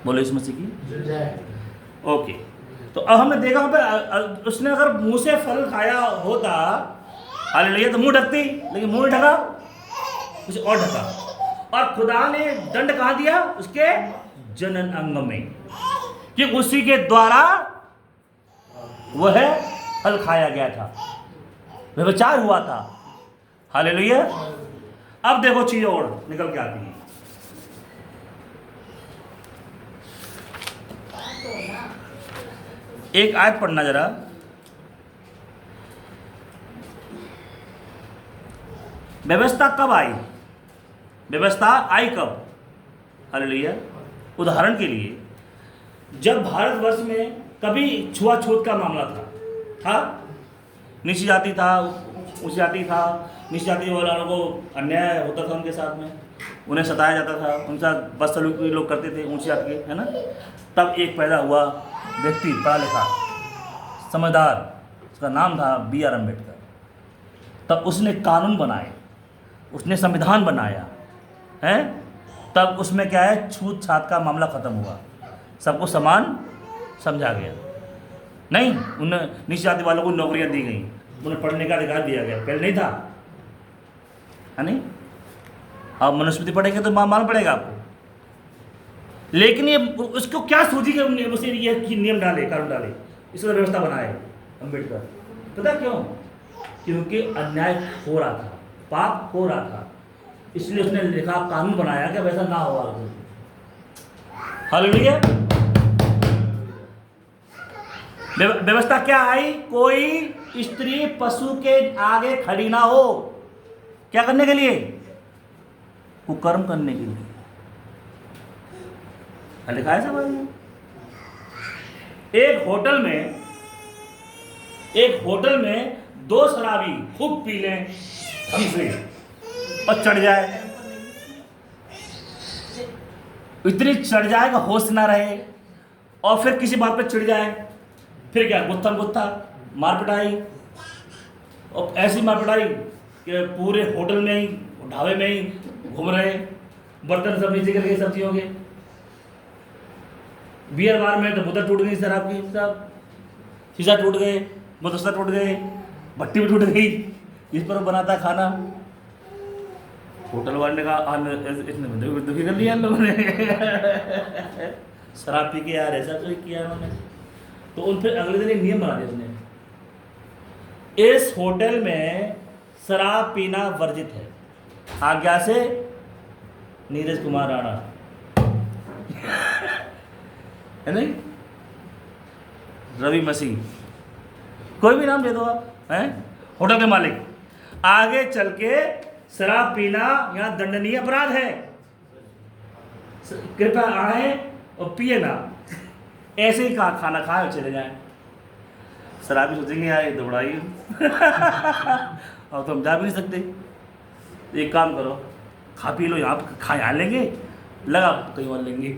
बोलो इस मसीह की। ओके। तो अब हमने देखा पे उसने अगर मुंह से फल खाया होता, हालेलुया, तो मुंह ढकती, लेकिन मुंह नहीं ढका, कुछ और ढका। और खुदा ने दंड कहाँ दिया? उसके जनन अंग में, कि उसी के द्वारा वह फल खाया गया था, व्यभिचार हुआ था। हालेलुया। अब देखो चीजें और निकल के आती हैं। एक आयत पढ़ना जरा। व्यवस्था कब आई? व्यवस्था आई कब? हालेलुया। उदाहरण के लिए, जब भारतवर्ष में कभी छुआछूत का मामला था, नीची जाति था, ऊंची जाति था, नीची जाति वालों को अन्याय होता था, उनके साथ में उन्हें सताया जाता था, उनके साथ बदसलूक लोग करते थे ऊंची जाति के, है ना। तब एक पैदा हुआ व्यक्ति, पढ़ा लिखा, समझदार, उसका नाम था B.R. अम्बेडकर। तब उसने कानून बनाए, उसने संविधान बनाया है। तब उसमें क्या है, छूत छात का मामला ख़त्म हुआ, सबको समान समझा गया। नहीं, उन्हें नीची जाति वालों को नौकरियां दी गई, उन्हें पढ़ने का अधिकार दिया गया, पहले नहीं था, है नहीं। आप मनुस्मृति पढ़ेंगे तो मालूम पड़ेगा आपको। लेकिन ये उसको क्या सूझी कि उसे ये नियम डाले, कानून डाले, इसलिए व्यवस्था बनाए अम्बेडकर। पता क्यों? क्योंकि अन्याय हो रहा था, पाप हो रहा था, इसलिए उसने लिखा, कानून बनाया कि वैसा ना हो। हालेलुया। व्यवस्था क्या आई? कोई स्त्री पशु के आगे खड़ी ना हो। क्या करने के लिए? कुकर्म करने के लिए। लिखा है समझ में। एक होटल में दो शराबी खूब पी लें ढंग से और चढ़ जाए, इतनी चढ़ जाए कि होश ना रहे, और फिर किसी बात पे चिढ़ जाए, फिर क्या, गुत्था मार पिटाई, और ऐसी मार पिटाई कि पूरे होटल में ही, ढाबे में ही घूम रहे, बर्तन सब नीचे गिर गए सब्जियों के, बियर बार में तो बोतल टूट गई शराब की, सब शीशा टूट गए, मुदस्सा टूट गए, भट्टी भी टूट गई, इस पर बनाता खाना। होटल वाले ने कहा इतने दुखी कर लिया इन लोगों ने। शराब पी के यार ऐसा तो किया उन्होंने। तो उन फिर अगले दिन एक नियम बना दिया उसने, इस होटल में शराब पीना वर्जित है, आज्ञा से नीरज कुमार राणा। है नहीं, रवि मसीह, कोई भी नाम दे दो आप, हैं होटल के मालिक। आगे चल के शराब पीना यहाँ दंडनीय अपराध है, कृपया आए और पिए ना, ऐसे ही खाना खाए और चले जाए। शराबी सोचेंगे यार ये दौड़ाई और तो हम जा भी नहीं सकते, एक काम करो खा पी लो, यहाँ खा यहाँ लेंगे, लगा कहीं और लेंगे।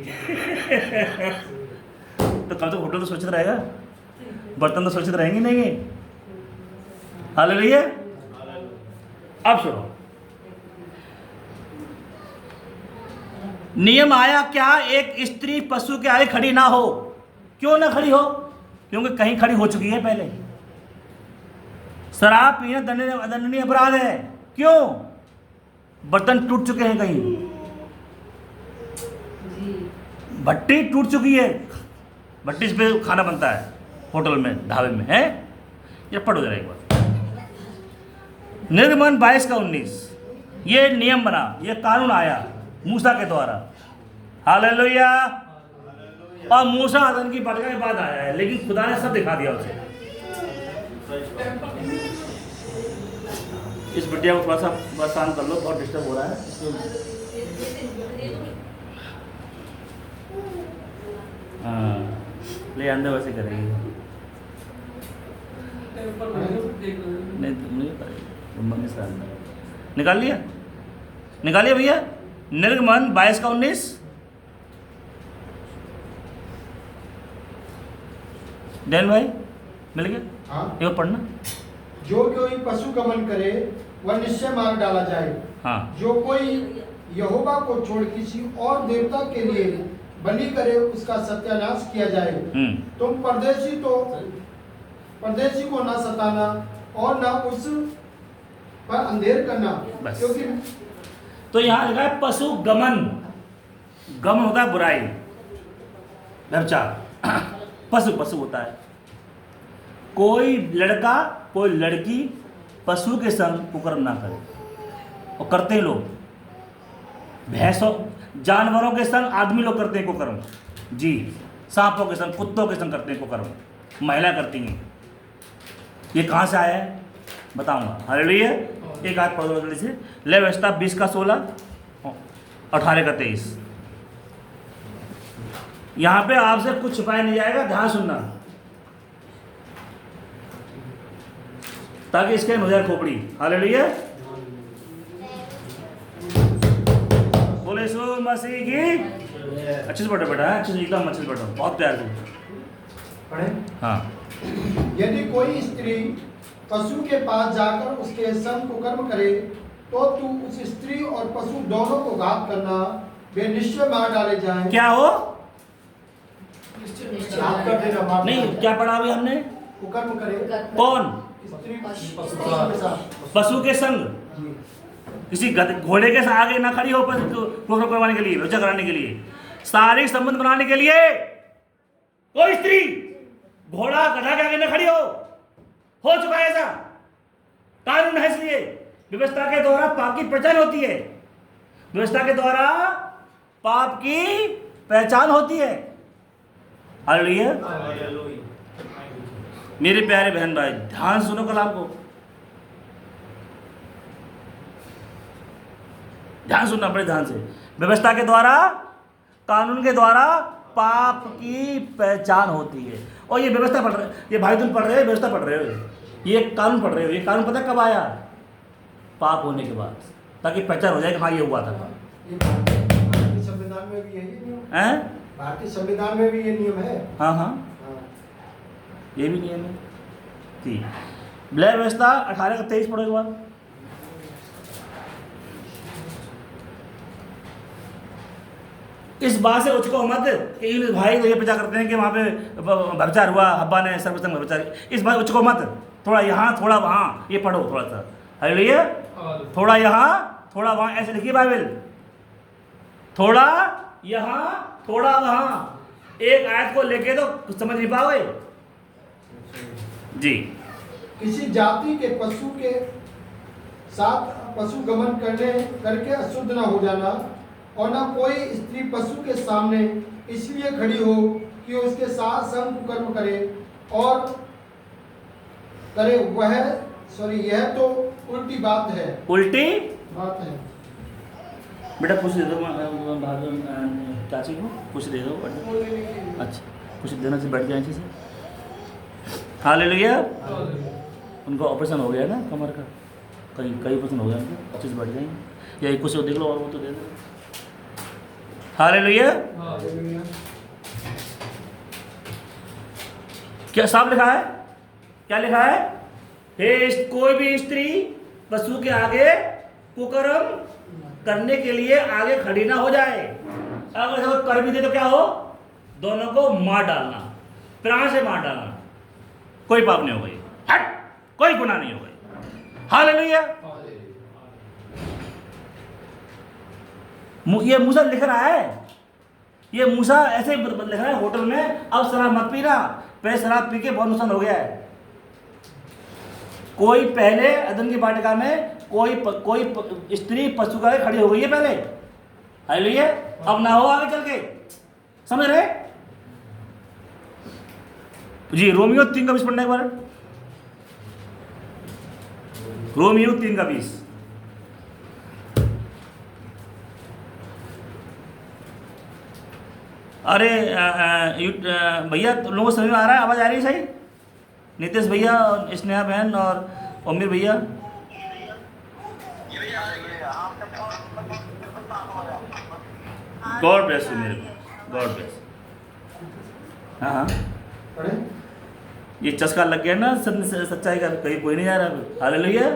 तो कम से होटल तो सुरक्षित रहेगा, बर्तन तो सुरक्षित रहेंगे नहीं। हालेलुया। अब सुनो, नियम आया क्या, एक स्त्री पशु के आगे खड़ी ना हो। क्यों ना खड़ी हो? क्योंकि कहीं खड़ी हो चुकी है पहले। शराब पीना दंडनीय अपराध है। क्यों? बर्तन टूट चुके हैं, कहीं भट्टी टूट चुकी है, भट्टी पे खाना बनता है होटल में, ढाबे में, है। ये पढ़ो जरा एक बार, निर्गमन 22 का 19, ये नियम बना, ये कानून आया मूसा के द्वारा। हालेलुया। और मूसा आदम की पटका के बाद आया है, लेकिन खुदा ने सब दिखा दिया उसे। इस बिटिया को थोड़ा सा शांत कर लो, बहुत डिस्टर्ब हो रहा है। हाँ, ले अंदर वैसे करेगी, नहीं निकाल लिया, निकालिए भैया। निर्गमन 22 का 19, डैन भाई मिल गया? हाँ। एक बार पढ़ना। जो कोई पशु गमन करे वह निश्चय मार डाला जाए। हाँ। जो कोई यहोवा को छोड़ किसी और देवता के लिए बलि करे उसका सत्यानाश किया जाए। तुम परदेशी को ना सताना और ना उस पर अंधेर करना, क्योंकि तो यहाँ लिखा है पशु गमन। गमन होता है बुराई, व्यभिचार। पशु पशु होता है, कोई लड़का कोई लड़की पशु के संग कुकर्म ना करे। और करते हैं लोग, भैंसों जानवरों के संग आदमी लोग करते हैं कुकर्म जी, सांपों के संग कुत्तों के संग करते हैं कुकर्म, महिला करती हैं। ये कहाँ से आया है बताऊंगा। हालेलुया। एक आध पढ़ो जल्दी से। ले व्यवस्था 20 का 16, 18 का 23। यहाँ पे आपसे कुछ छुपाया नहीं जाएगा, ध्यान सुनना, ताकि स्कैन हो जाए खोपड़ी। हालेलुया। बोले यीशु मसीह की। अच्छे से पढ़ो बेटा, अच्छे से एकदम अच्छे से पढ़ो, बहुत प्यार से पढ़े। हाँ। यदि कोई स्त्री पशु के पास जाकर उसके संग कुकर्म करे तो तू उस स्त्री और पशु दोनों को घात करना, वे निश्चय मार डाले जाएं। क्या हो? घात कर देना, मार नहीं, देना। क्या पढ़ा अभी हमने? कुकर्म करे कौन? स्त्री पशु के साथ। पशु के संग। जी। किसी घोड़े के आगे ना खड़ी हो कुकर्म करवाने के लिए, व्यभिचार कराने के लिए, शारीरिक संबंध बनाने के लिए। कोई स्त्री घोड़ा गधा के आगे ना खड़ी हो चुका है ऐसा, कानून है। इसलिए व्यवस्था के द्वारा पाप की पहचान होती है, व्यवस्था के द्वारा पाप की पहचान होती है। हालेलुया। मेरे प्यारे बहन भाई, ध्यान सुनो कलाम को, ध्यान सुनना बड़े ध्यान से। व्यवस्था के द्वारा, कानून के द्वारा पाप की पहचान होती है। और ये व्यवस्था पढ़ रहे, ये भाई तुम पढ़ रहे हो, व्यवस्था पढ़ रहे हो, ये कानून पढ़ रहे हो। ये कानून पता कब आया? पाप होने के बाद, ताकि पहचान हो जाए कि हाँ ये हुआ था। ये भारतीय संविधान में भी यही नियम हैं? भारतीय संविधान में भी ये नियम है। हाँ हाँ, ये भी नियम है। ठीक। ब्लय व्यवस्था 18 का 23 पढ़ो एक बार। इस बात से उचको मत कि इन भाई तो ये प्रचार करते हैं कि वहाँ पे व्यभिचार हुआ, हब्बा ने सर्वसंग व्यभिचार, इस बात उचको मत। थोड़ा यहाँ थोड़ा वहाँ, ये पढ़ो थोड़ा सा, हालेलुया। थोड़ा यहाँ थोड़ा वहाँ, ऐसे लिखिए बाइबल, थोड़ा यहाँ थोड़ा वहाँ। एक आयत को लेके तो कुछ समझ नहीं पाओगे जी। किसी जाति के पशु के साथ पशु गमन करके अशुद्ध न हो जाना, और न कोई स्त्री पशु के सामने इसलिए खड़ी हो कि उसके साथ संग कर्म करे और करे यह तो उल्टी बात है। उल्टी बात है। बेटा कुछ दे दो चाची को, कुछ दे दो। अच्छा कुछ देना से बैठ जाए अच्छे से। हालेलुया। उनका ऑपरेशन हो गया ना कमर का, कई ऑपरेशन हो गया उनका, अच्छे से बैठ जाएंगे। या कुछ देख लो और वो तो दे दो। हालेलुया। क्या साफ लिखा है? क्या लिखा है? कोई भी स्त्री पशु के आगे कुकर्म करने के लिए आगे खड़ी ना हो जाए। अगर कर भी दे तो क्या हो? दोनों को मार डालना, प्राण से मार डालना। कोई पाप नहीं हो गई, हट, कोई गुनाह नहीं हो गई। हालेलुया। ये मूसा लिख रहा है, ये मूसा ऐसे लिख रहा है होटल में, अब शराब मत पीना, पहले शराब पी के बहुत नुकसान हो गया है। कोई पहले अदन की वाटिका में कोई स्त्री पशु का खड़ी हो गई है पहले, हालेलुया। अब ना हो आगे चल के, समझ रहे जी। रोमियो 3:20 पढ़ना एक बार। रोमियो 3:20। अरे भैया लोगों को समझ में आ रहा है? आवाज़ आ रही है सही? नितेश भैया, स्नेहा बहन और अमीर भैया। गॉड ब्लेस यू मेरे, गॉड ब्लेस। हाँ हाँ, ये चस्का लग गया ना सच्चाई का, कहीं कोई नहीं जा रहा। हालेलुया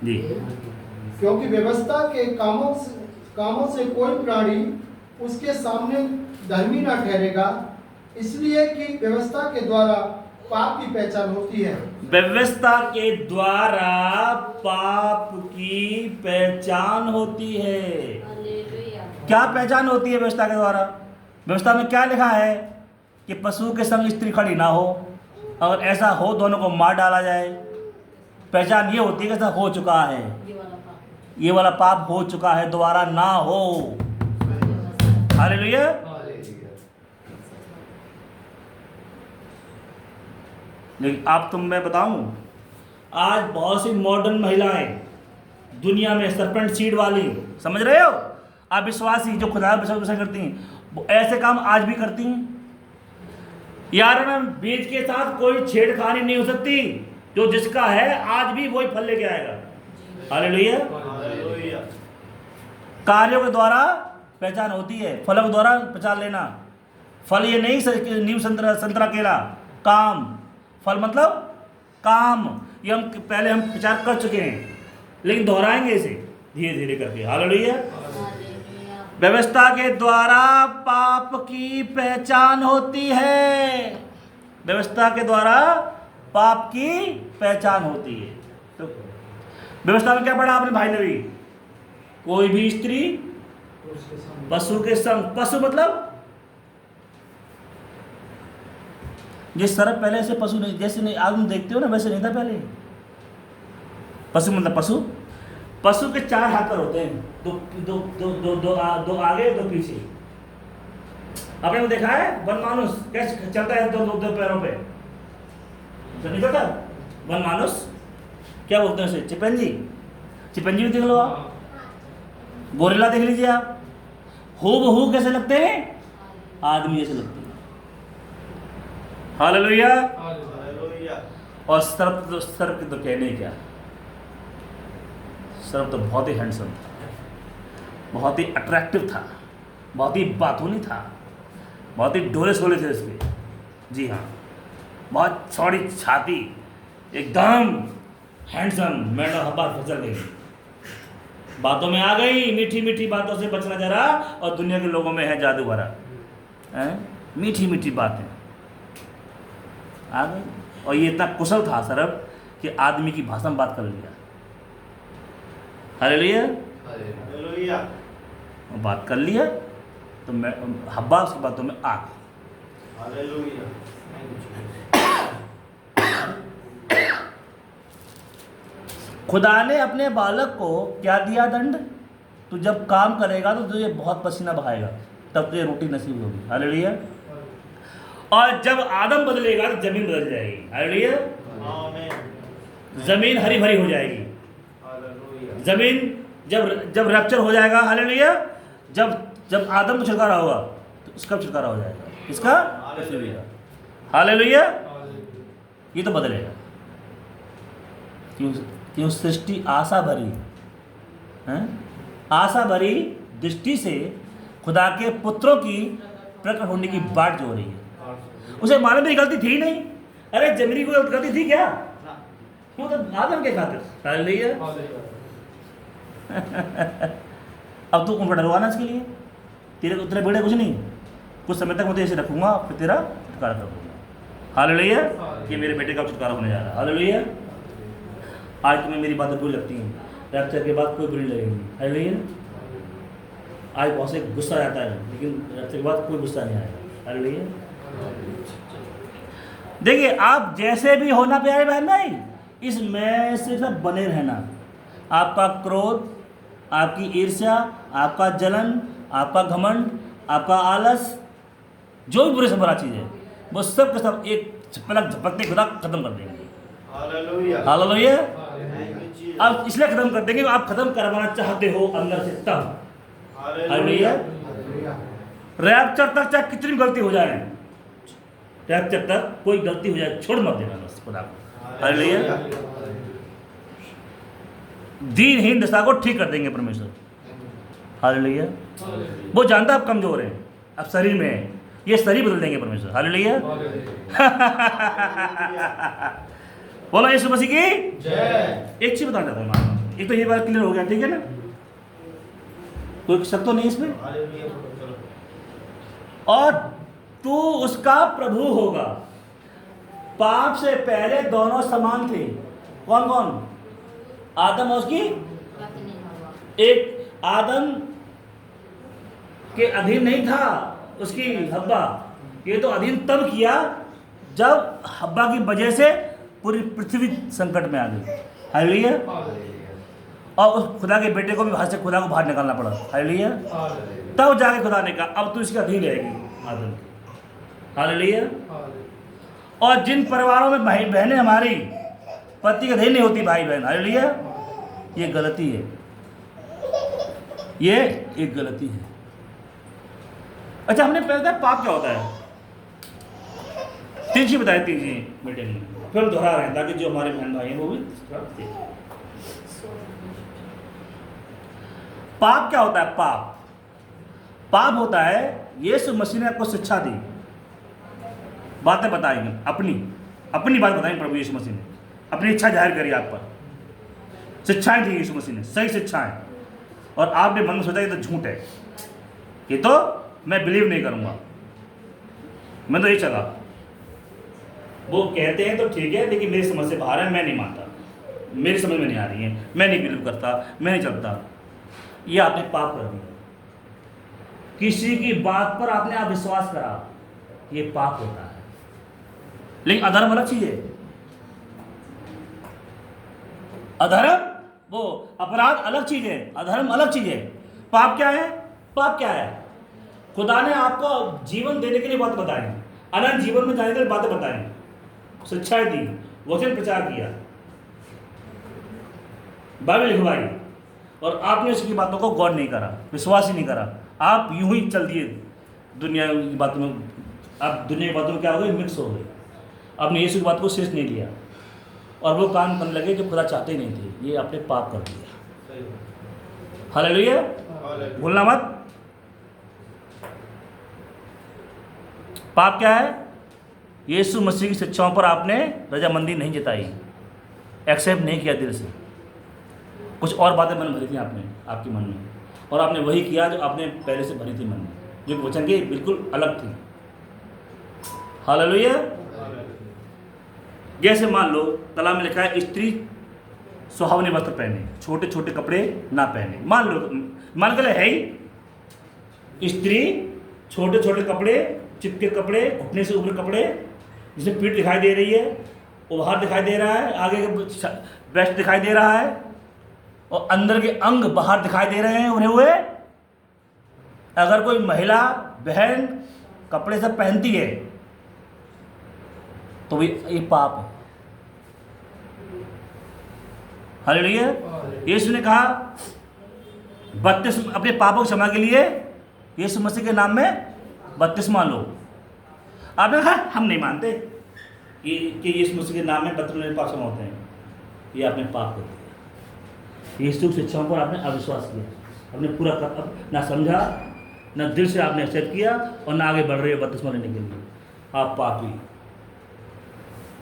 जी। क्योंकि व्यवस्था के कामों से कोई प्राणी उसके सामने धर्मी न ठहरेगा, इसलिए कि व्यवस्था के द्वारा पाप की पहचान होती है। व्यवस्था के द्वारा पाप की पहचान होती है। क्या पहचान होती है व्यवस्था के द्वारा? व्यवस्था में क्या लिखा है कि पशु के संग स्त्री खड़ी ना हो, अगर ऐसा हो दोनों को मार डाला जाए। पहचान ये होती है कि ऐसा हो चुका है, ये वाला पाप हो चुका है, दोबारा ना हो। हालेलुया। लेकिन आप तुम मैं बताऊं, आज बहुत सी मॉडर्न महिलाएं दुनिया में सरपेंट सीड वाली, समझ रहे हो आप, विश्वासी जो खुदा विश्वास करती हैं, वो ऐसे काम आज भी करती हैं। यार ना बीज के साथ कोई छेड़खानी नहीं हो सकती, जो जिसका है आज भी वही फल लेके आएगा। हालेलुया। कार्यों के द्वारा पहचान होती है, फलों के द्वारा पहचान लेना। फल ये नहीं नीम संतरा केला, काम। फल मतलब काम, ये हम पहले प्रचार कर चुके हैं, लेकिन दोहराएंगे इसे धीरे धीरे करके। हालेलुया। व्यवस्था के द्वारा पाप की पहचान होती है, व्यवस्था के द्वारा पाप की पहचान होती है। तो व्यवस्था में क्या पढ़ा आपने भाई ने भी? कोई भी स्त्री पशु के संग, पशु मतलब ये सर्प पहले ऐसे पशु नहीं, जैसे नहीं आप देखते हो ना वैसे नहीं था पहले। पशु मतलब पशु के 4 हाथ पर होते हैं, दो आगे दो पीछे। आपने वो देखा है वनमानुष कैसे चलता है दो पैरों पे, नहीं पता? वनमानुष क्या बोलते हैं उसे? चिपंजी भी देख लो आप, गोरिल्ला देख लीजिए आप, हूबहू कैसे लगते हैं? आदमी जैसे लगते हैं। हालेलुया। और सर्प की तो कहने क्या, सर्प तो बहुत ही हैंडसम था, बहुत ही अट्रैक्टिव था, बहुत ही बातूनी था, बहुत ही डोले सोले थे उसके। जी हाँ, बहुत चौड़ी छाती, एकदम हैंडसम। मैडम हब्बा फसल गई। बातों में आ गई, मीठी मीठी बातों से बचना जरा, और दुनिया के लोगों में है जादू भरा, मीठी मीठी बातें आ गई। और ये इतना कुशल था सरब कि आदमी की भाषा में बात कर लिया। हालेलुया। हालेलुया। बात कर लिया तो मैं हब्बा उसकी बातों में आ गई। हालेलुया। खुदा ने अपने बालक को क्या दिया दंड? तू जब काम करेगा तो तुझे बहुत पसीना बहाएगा, तब तुझे रोटी नसीब होगी। हालेलुया। और जब आदम बदलेगा तो जमीन बदल जाएगी। हालेलुया। आमीन। जमीन हरी भरी हो जाएगी। हालेलुया। जमीन जब रैप्चर हो जाएगा, हालेलुया, जब आदम को छुटकारा होगा तो इसका छुटकारा हो जाएगा। किसका? हालेलुया। ये तो बदलेगा। क्यों सृष्टि आशा भरी है, आशा भरी दृष्टि से खुदा के पुत्रों की प्रकट होने की बाट जो हो रही है। उसे मालूम मेरी गलती थी नहीं। अरे जमीनी को गलती थी क्या? क्यों तो आदम के खातिर। हालेलुया। अब तू कौन डरवाना इसके लिए? तेरे बेड़े कुछ नहीं, कुछ समय तक मैं ऐसे रखूंगा, फिर तेरा छुटकारा कर दूंगा। हालेलुया। कि मेरे बेटे का छुटकारा होने जा रहा है। हालेलुया। आज तुम्हें मेरी बातें बुरी लगती हैं, रैप्चर के बाद कोई बुरी लगेगी। हालेलुया। आज बहुत से गुस्सा आता है, लेकिन रैप्चर के बाद कोई गुस्सा नहीं आएगा। हालेलुया। देखिए, आप जैसे भी होना प्यारे बहन भाई, इसमें सिर्फ बने रहना। आपका क्रोध, आपकी ईर्ष्या, आपका जलन, आपका घमंड, आपका आलस, जो भी बुरे से बुरा चीज़ है, वो सब के सब एक पलक झपकते खुदा खत्म कर देंगे। Hallelujah. Hallelujah. Thank you Jesus. अब इसलिए खत्म कर देंगे, आप खत्म करवाना चाहते हो अंदर से तब। हालेलुया। रैप्चर तक चाहे कितनी गलती हो जाए, रैप्चर तक कोई गलती हो जाए छोड़ मत देना बस खुदा को। हालेलुया। दीनहीन दशा को ठीक कर देंगे परमेश्वर। हालेलुया। वो जानता आप कमजोर हैं, अब शरीर में है, ये शरीर बदल देंगे परमेश्वर। हालेलुया। बोलो यीशु मसीह की जय। एक चीज बताना चाहता हूँ, एक तो ये बात क्लियर हो गया, ठीक है ना? कोई शक तो नहीं इसमें। हालेलुया। चलो। और तू उसका प्रभु होगा। पाप से पहले दोनों समान थे। कौन कौन? आदम और उसकी एक, आदम के अधीन नहीं था उसकी हब्बा, ये तो अधीन तब किया जब हब्बा की वजह से पूरी पृथ्वी संकट में आ गई। हालेलुया। और उस खुदा के बेटे को भी वहां से खुदा को बाहर निकालना पड़ा। हालेलुया। तब जाके खुदा ने कहा अब तू इसके अधीन रहेगी आदम। हालेलुया। और जिन परिवारों में भाई बहनें हमारी पति के अधीन नहीं होती, भाई बहन, हालेलुया, ये गलती है, ये एक गलती है। अच्छा, हमने पहले बताया पाप क्या होता है, 3 चीज बताई 3 चीज मीटिंग में, फिर हम दोहरा रहे हैं ताकि जो हमारे बहन भाई हैं वो भी सीखें। पाप क्या होता है? पाप होता है, यीशु मसीह ने आपको शिक्षा दी, बातें बताई, अपनी बात बताई प्रभु यीशु मसीह ने, अपनी इच्छा जाहिर करी आप पर, शिक्षाएं दी यीशु मसीह ने, सही शिक्षाएं, और आपने मन में सोचा ये तो झूठ है, ये तो मैं बिलीव नहीं करूंगा, मैं तो ये चला। वो कहते हैं तो ठीक है, लेकिन मेरी समझ से बाहर है, मैं नहीं मानता, मेरी समझ में नहीं आ रही है, मैं नहीं बिलीव करता, मैं नहीं चलता। ये आपने पाप कर दिया, किसी की बात पर आपने आप विश्वास करा, ये पाप होता है। लेकिन अधर्म अलग चीज है, अधर्म वो अपराध अलग चीज है, अधर्म अलग चीज है। पाप क्या है? पाप क्या है? खुदा ने आपको जीवन देने के लिए बात बताई, अनंत जीवन में जाने के लिए बातें बताई, शिक्षाएं दी, वचन प्रचार किया, बाइबल लिखवाई, और आपने उसकी बातों को गौर नहीं करा, विश्वास ही नहीं करा, आप यूं ही चल दिए दुनिया की बातों में। आप दुनिया की बातों में क्या हो गए? मिक्स हो गए। आपने यीशु की बात को सीरियस नहीं लिया, और वो काम करने लगे जो खुदा चाहते ही नहीं थे। ये आपने पाप कर दिया। हालेलुया, भूलना मत। पाप क्या है? यीशु मसीह की शिक्षाओं पर आपने रजामंदी नहीं जताई, एक्सेप्ट नहीं किया दिल से। कुछ और बातें मन भरी थी आपने, आपके मन में, और आपने वही किया जो आपने पहले से भरी थी मन में, जो वचन के बिल्कुल अलग थी। हालेलुया। जैसे मान लो कलाम में लिखा है स्त्री सुहावने वस्त्र पहने, छोटे छोटे कपड़े ना पहने। मान कर है ही स्त्री छोटे छोटे कपड़े, चिपके कपड़े, घुटने से ऊपर कपड़े, जिसमें पीठ दिखाई दे रही है, उभार दिखाई दे रहा है, आगे के ब्रेस्ट दिखाई दे रहा है, और अंदर के अंग बाहर दिखाई दे रहे हैं उन्हें हुए। अगर कोई महिला बहन कपड़े सब पहनती है तो ये पाप है। हालेलुया। यीशु ने कहा बपतिस्मा, अपने पापों की क्षमा के लिए यीशु मसीह के नाम में बपतिस्मा लो। आपने कहा हम नहीं मानते कि यीशु मसीह के नाम में बपतिस्मा पाप क्षमा होते हैं। ये आपने पाप कर दिया। यीशु की शिक्षाओं पर आपने अविश्वास किया, आपने पूरा ना समझा, ना दिल से आपने एक्सेप्ट किया, और ना आगे बढ़ रहे हो बपतिस्मा लेने के लिए। आप पापी,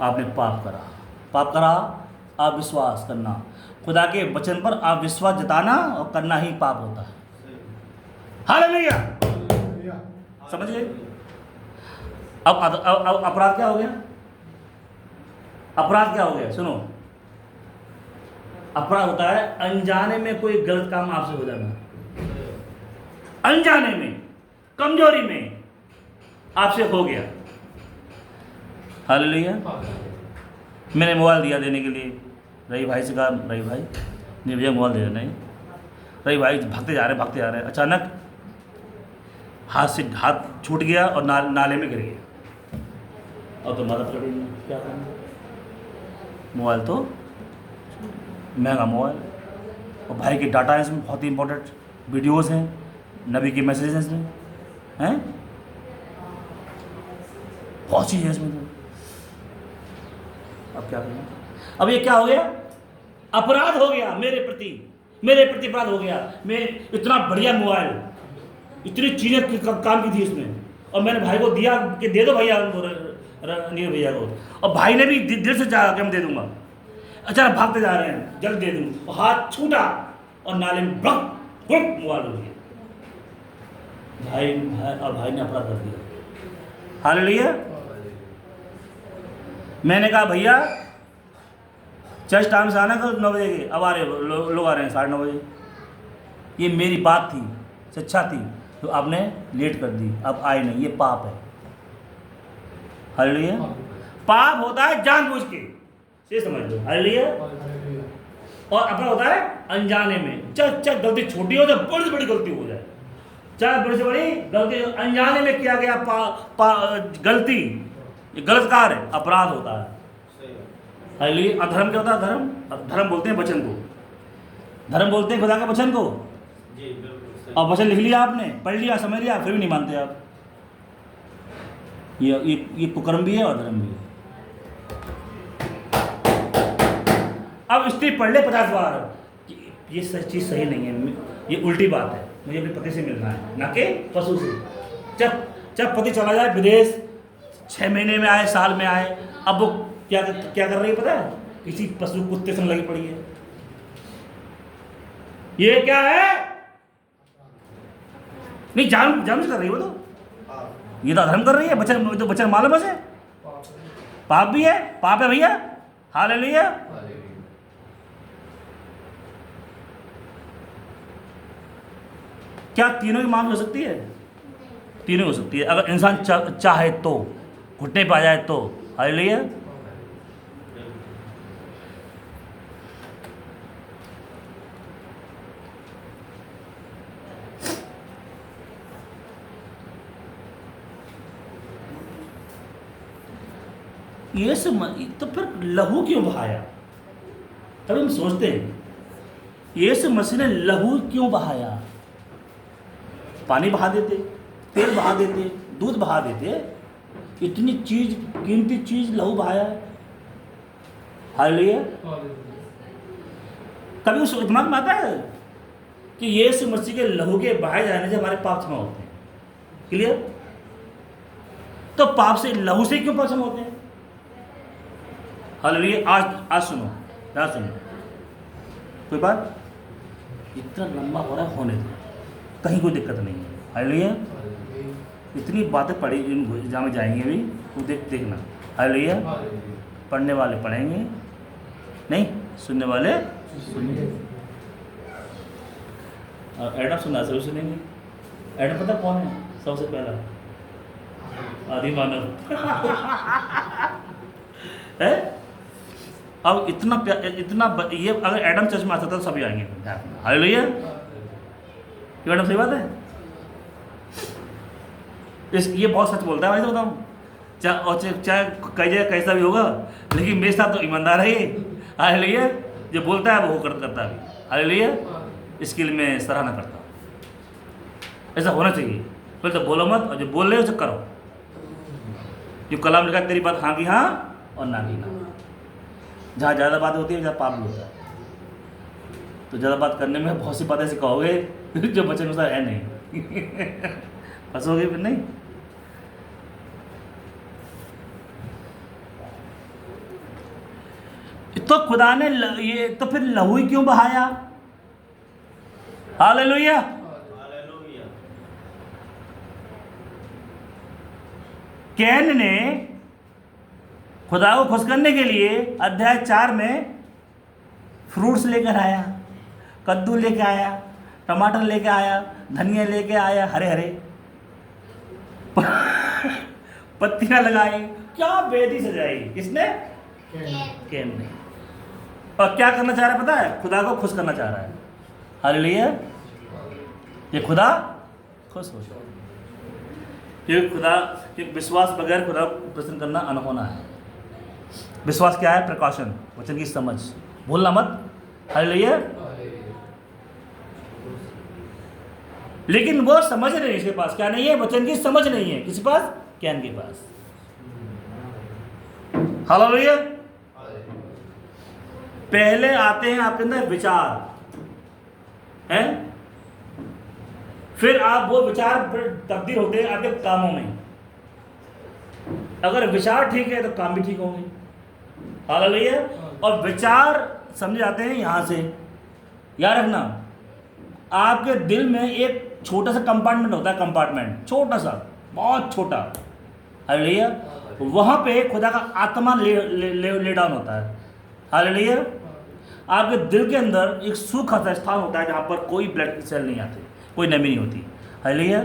आपने पाप करा। अविश्वास करना, खुदा के वचन पर अविश्वास जताना और करना ही पाप होता है। हालेलुया। समझ गए? अब अपराध क्या हो गया? अपराध क्या हो गया? सुनो, अपराध होता है अनजाने में कोई गलत काम आपसे हो जाना, अनजाने में, कमजोरी में आपसे हो गया। हालेलुया। मैंने मोबाइल दिया देने के लिए, रवि भाई से कहा रवि भाई नहीं भैया मोबाइल दे रहे, नहीं। रवि भाई भागते जा रहे हैं, अचानक हाथ छूट गया और नाले में गिर गया, और तो मदद करेगी क्या करना। मोबाइल तो महंगा मोबाइल, और भाई के डाटा है इसमें, बहुत ही इंपॉर्टेंट वीडियोस हैं, नबी के मैसेजेस हैं इसमें, हैं बहुत चीज़ है इसमें। तो अब क्या करना? अब ये क्या हो गया? अपराध हो गया मेरे प्रति अपराध हो गया। मैं इतना बढ़िया मोबाइल, इतनी चीज़ें काम की थी इसमें, और मैंने भाई को दिया कि दे दो भैया उनको, नीर भैया को, और भाई ने भी दिल से चाहा कि मैं दे दूंगा। अचानक भागते जा रहे हैं, जल्द दे दूँ, और हाथ छूटा और नाले में मोबाइल हो गया। भाई ने अपराध कर दिया। हालेलुया। मैंने कहा भैया चर्च टाइम से आना कल 9 बजे के, अब आ रहे लोग आ रहे हैं 9:30 बजे। ये मेरी बात थी, शिक्षा थी, तो आपने लेट कर दी, अब आए नहीं, ये पाप है। हालेलुया। पाप होता है जानबूझ के, से समझ लो। हालेलुया। और अपना होता है अनजाने में, चाहे गलती छोटी हो, चाहे बड़ी से बड़ी गलती हो जाए, चाहे बड़ी से बड़ी गलती अनजाने में किया गया गलती, ये गलत कार्य अपराध होता है। हालेलुया। अधर्म क्या होता है? धर्म बोलते हैं वचन को, धर्म बोलते हैं खुदा के वचन को। और वचन लिख लिया आपने, पढ़ लिया, समझ लिया, फिर भी नहीं मानते आप। ये कुकर्म भी है और धर्म भी है। अब स्त्री पढ़ ले 50 बार, ये चीज़ सही नहीं है, ये उल्टी बात है, मुझे अपने पति से मिलना है, ना कि पशु से। जब पति चला जाए विदेश, 6 महीने में आए, साल में आए, अब वो क्या कर रही है पता है? किसी पशु कुत्ते से लगी पड़ी है। ये क्या है? नहीं, जान से कर रही है वो तो, ये तो अधर्म कर रही है। बचन मालूम है, पाप भी है, पाप है भैया। हालेलुया। क्या तीनों की मांग हो सकती है? तीनों हो सकती है, अगर इंसान चाहे तो, घुटने पे आ जाए तो। हालेलुया। ये तो फिर लहू क्यों बहाया? तब हम सोचते हैं यीशु मसीह ने लहू क्यों बहाया? पानी बहा देते, तेल बहा देते, दूध बहा देते, इतनी चीज, कीमती चीज लहू बहाया है। हालेलुया। कभी उस दिमाग में आता है कि यीशु मसीह के लहू के बहाए जाने से हमारे पाप क्षमा होते हैं? क्लियर? तो पाप से, लहू से क्यों पाप क्षमा होते हैं? हालेलुया। आज सुनो, कोई बात इतना लंबा हो रहा है, होने दो, कहीं कोई दिक्कत नहीं है। हालेलुया। इतनी बातें पढ़ी जहाँ में जाएंगे भी तो देखना। हालेलुया। पढ़ने वाले पढ़ेंगे, नहीं सुनने वाले सुनेंगे। और एडम सुनना से भी सुनेंगे। एडम पता कौन है? सबसे पहला आदि मानव है। अब इतना ये अगर एडम चर्च में आता तो सभी आएंगे। हालेलुया। ये एडम सही बात है। ये बहुत सच बोलता है भाई, तो बताऊँ चाहे कई जगह कैसा भी होगा, लेकिन मेरे साथ तो ईमानदार है ये। हालेलुया। जो बोलता है वो करता है। हालेलुया। इसके लिए मैं सराहना करता हूँ। ऐसा होना चाहिए। पहले तो बोलो मत, और जो बोल रहे हो उसे करो। जो कलाम लिखा तेरी बात हाँ की हाँ और ना की ना। जहाँ ज़्यादा बात होती है जहाँ पाप भी होता है। तो ज़्यादा बात करने में बहुत सी बातें सिखाओगे जो बच्चे अनुसार है नहीं फंसोगे फिर नहीं। तो खुदा ने ये तो फिर लहू ही क्यों बहाया? हालेलुया। हालेलुया। कैन ने खुदा को खुश करने के लिए अध्याय 4 में फ्रूट्स लेकर आया, कद्दू लेके आया, टमाटर लेके आया, धनिया लेके आया, हरे हरे पत्तियां लगाई, क्या बेदी सजाई। किसने? कैन ने। और क्या करना चाह रहा है पता है? खुदा को खुश करना चाह रहा है। हालेलुया। ये खुदा खुश हो जाए, क्योंकि खुदा कि विश्वास बगैर खुदा को प्रसन्न करना अनहोना है। विश्वास क्या है? प्रकाशन, वचन की समझ, भूलना मत। हालेलुया। लेकिन वो समझ नहीं, इसके पास क्या नहीं है? वचन की समझ नहीं है। किसी पास? कैन के पास। हालेलुया। पहले आते हैं आपके अंदर विचार हैं, फिर आप वो विचार तब्दील होते हैं आपके कामों में। अगर विचार ठीक है तो काम भी ठीक होंगे। हालेलुया। और विचार समझे जाते हैं यहाँ से। याद रखना, आपके दिल में एक छोटा सा कंपार्टमेंट होता है, कंपार्टमेंट छोटा सा, बहुत छोटा। हालेलुया। वहाँ पे खुदा का आत्मा ले डाउन होता है। हालेलुया। आपके दिल के अंदर एक सूखा सा स्थान होता है जहाँ पर कोई ब्लड सेल नहीं आते, कोई नमी नहीं होती। हालेलुया।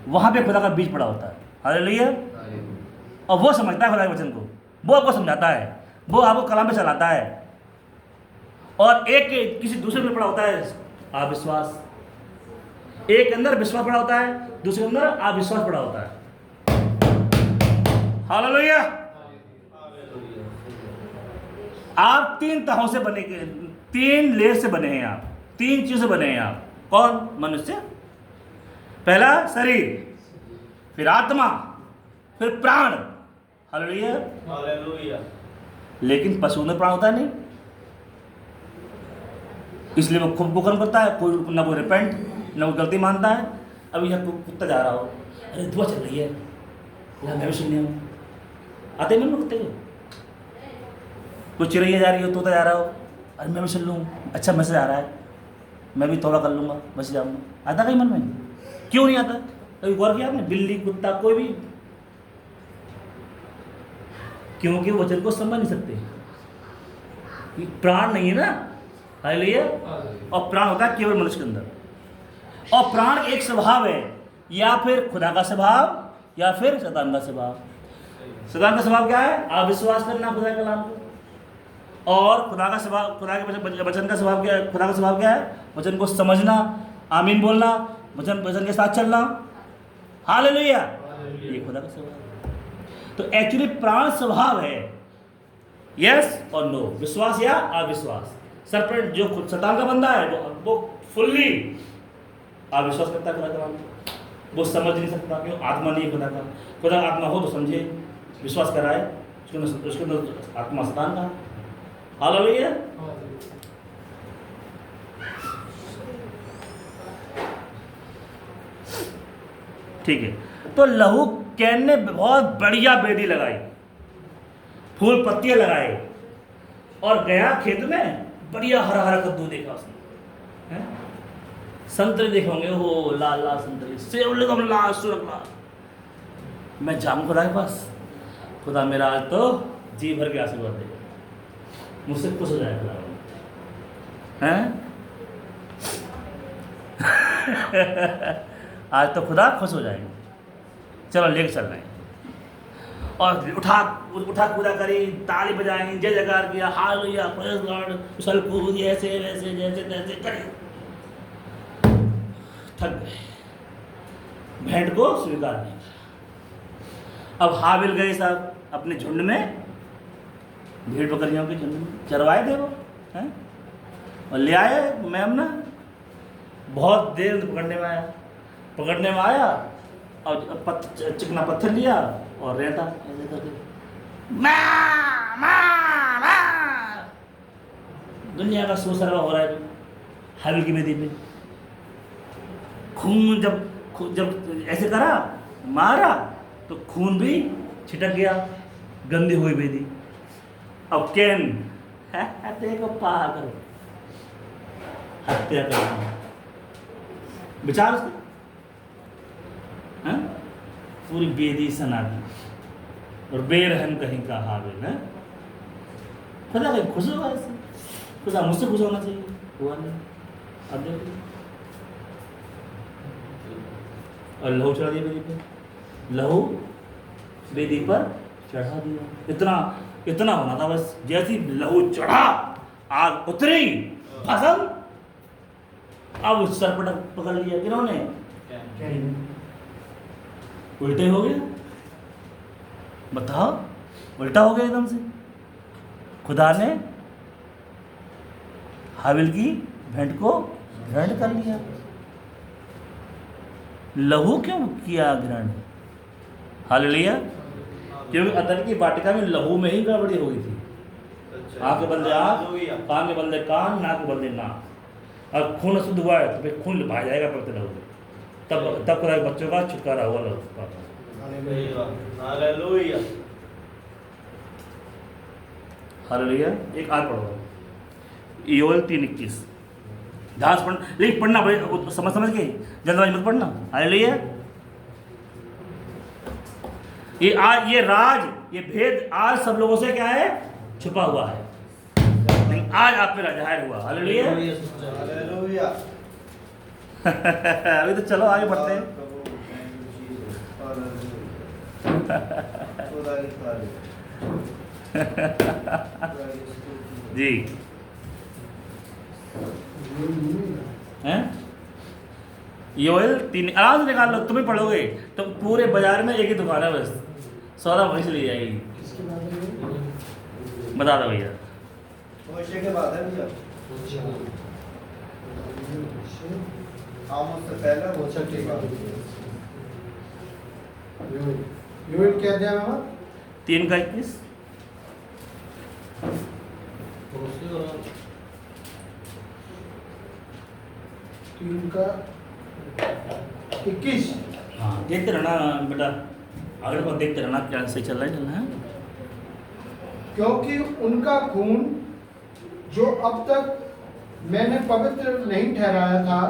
वहाँ पे खुदा का बीज पड़ा होता है। हालेलुया। और वो समझता है खुदा के वचन को, वो आपको समझाता है, वो आपको कलाम पे चलाता है। और एक किसी दूसरे में पड़ा होता है अविश्वास। एक अंदर विश्वास पड़ा होता है, दूसरे अंदर अविश्वास पड़ा होता है। हालेलुया। आप 3 तहों से बने, 3 लेयर से बने हैं आप, 3 चीजों से बने हैं आप। कौन? मनुष्य। पहला शरीर, फिर आत्मा, फिर प्राण। हालेलुया। हालेलुया। लेकिन पशु में प्राण होता नहीं, इसलिए वो खुद को कर्म करता है। कोई ना कोई रिपेंट, ना कोई गलती मानता है। अभी यहाँ कुत्ता जा रहा हो, अरे धुआं चल रही है यार, मैं भी सुनने हूँ, आते मन में कुत्ते को। कोई चिड़ैया जा रही हो, तोता जा रहा हो, अरे मैं भी सुन लूँ, अच्छा मैसेज आ रहा है, मैं भी थोड़ा कर लूँगा, बस जाऊँगा। आता कहीं मन में? क्यों नहीं आता? कभी गौर किया आपने? बिल्ली, कुत्ता, कोई भी, क्योंकि वचन को समझ नहीं सकते। प्राण नहीं है ना। हालेलुया। और प्राण होता है केवल मनुष्य के अंदर। और प्राण एक स्वभाव है, या फिर खुदा का स्वभाव या फिर शैतान का स्वभाव। शैतान का स्वभाव क्या है? अविश्वास करना खुदा के कलाम को। और खुदा का स्वभाव, खुदा के वचन का स्वभाव क्या है? खुदा का स्वभाव क्या है? वचन को समझना, आमीन बोलना, वचन के साथ चलना। हालेलुया। ये खुदा का स्वभाव है। तो एक्चुअली प्राण स्वभाव है, यस और नो, विश्वास या अविश्वास। सरपेंट जो शैतान का बंदा है वो फुल्ली अविश्वास करता है खुदा का, वो समझ नहीं सकता, क्यों? आत्मा नहीं है खुदा का। खुदा आत्मा हो तो समझे, विश्वास कराए, उसके अंदर आत्मा शैतान का। हालेलुया। ठीक है। तो लहू कैन ने बहुत बढ़िया बेदी लगाई, फूल पत्तियां लगाए, और गया खेत में, बढ़िया हरा हरा कद्दू देखा उसने, संतरे देखे होंगे, वो लाल लाल संतरे, सेब एकदम लाल सुरख लाल। मैं जाऊँ खुदा के पास, खुदा मेरा आज तो जी भर के आशीर्वाद देगा, मुझसे खुश हो जाएगा हैं। आज तो खुदा खुश हो जाएगा, चलो लेके चल रहे हैं। और उठा कूदा करी, ताली बजाई, जय जयकार किया, हालेलुया प्रेज़ गॉड, उछल कूद ऐसे वैसे जैसे तैसे करी, थक गए, भेंट को स्वीकार नहीं किया। अब हाबिल गए साहब अपने झुंड में, भेड़ बकरियों के झुंड में चरवाए थे वो हैं, और ले आए मेमना। बहुत देर पकड़ने में आया और चिकना पत्थर लिया और रहता ऐसे करके दुनिया का शोषण हो रहा है हाबिल की बेदी में। खून जब ऐसे करा मारा तो खून भी छिटक गया, गंदी हुई बेदी। अब कैन हत्या को पार करो, हत्या करो, विचार उसके पूरी बेदी सना दी और बेरहम कहीं का हाबिल है। खुदा कहीं खुश होगा ऐसे, खुदा मुझसे खुश होना चाहिए, हुआ नहीं। अब देखो और लहू चढ़ा दिया बेदी पे, लहू बेदी पर चढ़ा दिया। इतना होना था बस, जैसी लहू चढ़ा आग उतरी फसल। अब उस सर पकड़ लिया किन्होंने, उल्टे हो गए। बताओ, उल्टा हो गया एकदम से। खुदा ने हाबिल की भेंट को ग्रहण कर लिया। लहू क्यों किया ग्रहण? हालेलुया। क्योंकि अदन की वाटिका में लहू में ही गड़बड़ी हो गई थी। आंख के बंदे आंख, कान के बंदे कान, नाक के बंदे नाक। और खून शुद्ध हुआ है तो फिर खून बहा जाएगा पवित्र लहू में। तब खुदा के बच्चों का छुटकारा हुआ लहू का। Hallelujah hallelujah. एक आध पढ़ो, योएल 3:21। ध्यान से पढ़ना, लेकिन पढ़ना बड़े समझ के, जल्दबाजी मत पढ़ना। हालेलुया। ये राज, ये भेद आज सब लोगों से क्या है, छुपा हुआ है, लेकिन आज आप पे जाहिर हुआ। हालेलुया। हालेलुया। अभी तो चलो आगे बढ़ते हैं। जी हैं, योएल 3 आराम से निकाल लो, तुम्हें पढ़ोगे तो पूरे बाजार में एक ही दुकान है बस, सौदा वहीं से ले जाएगी। बता दो भैया। होशे के बाद है भैया, आमोस से पहले होशे के बाद। योएल क्या अध्याय में? 3:21। तीन का 21। हाँ देखते रहना बेटा, आगे को देखते रहना क्या सही चल रहा है। क्योंकि उनका खून जो अब तक मैंने पवित्र नहीं ठहराया था,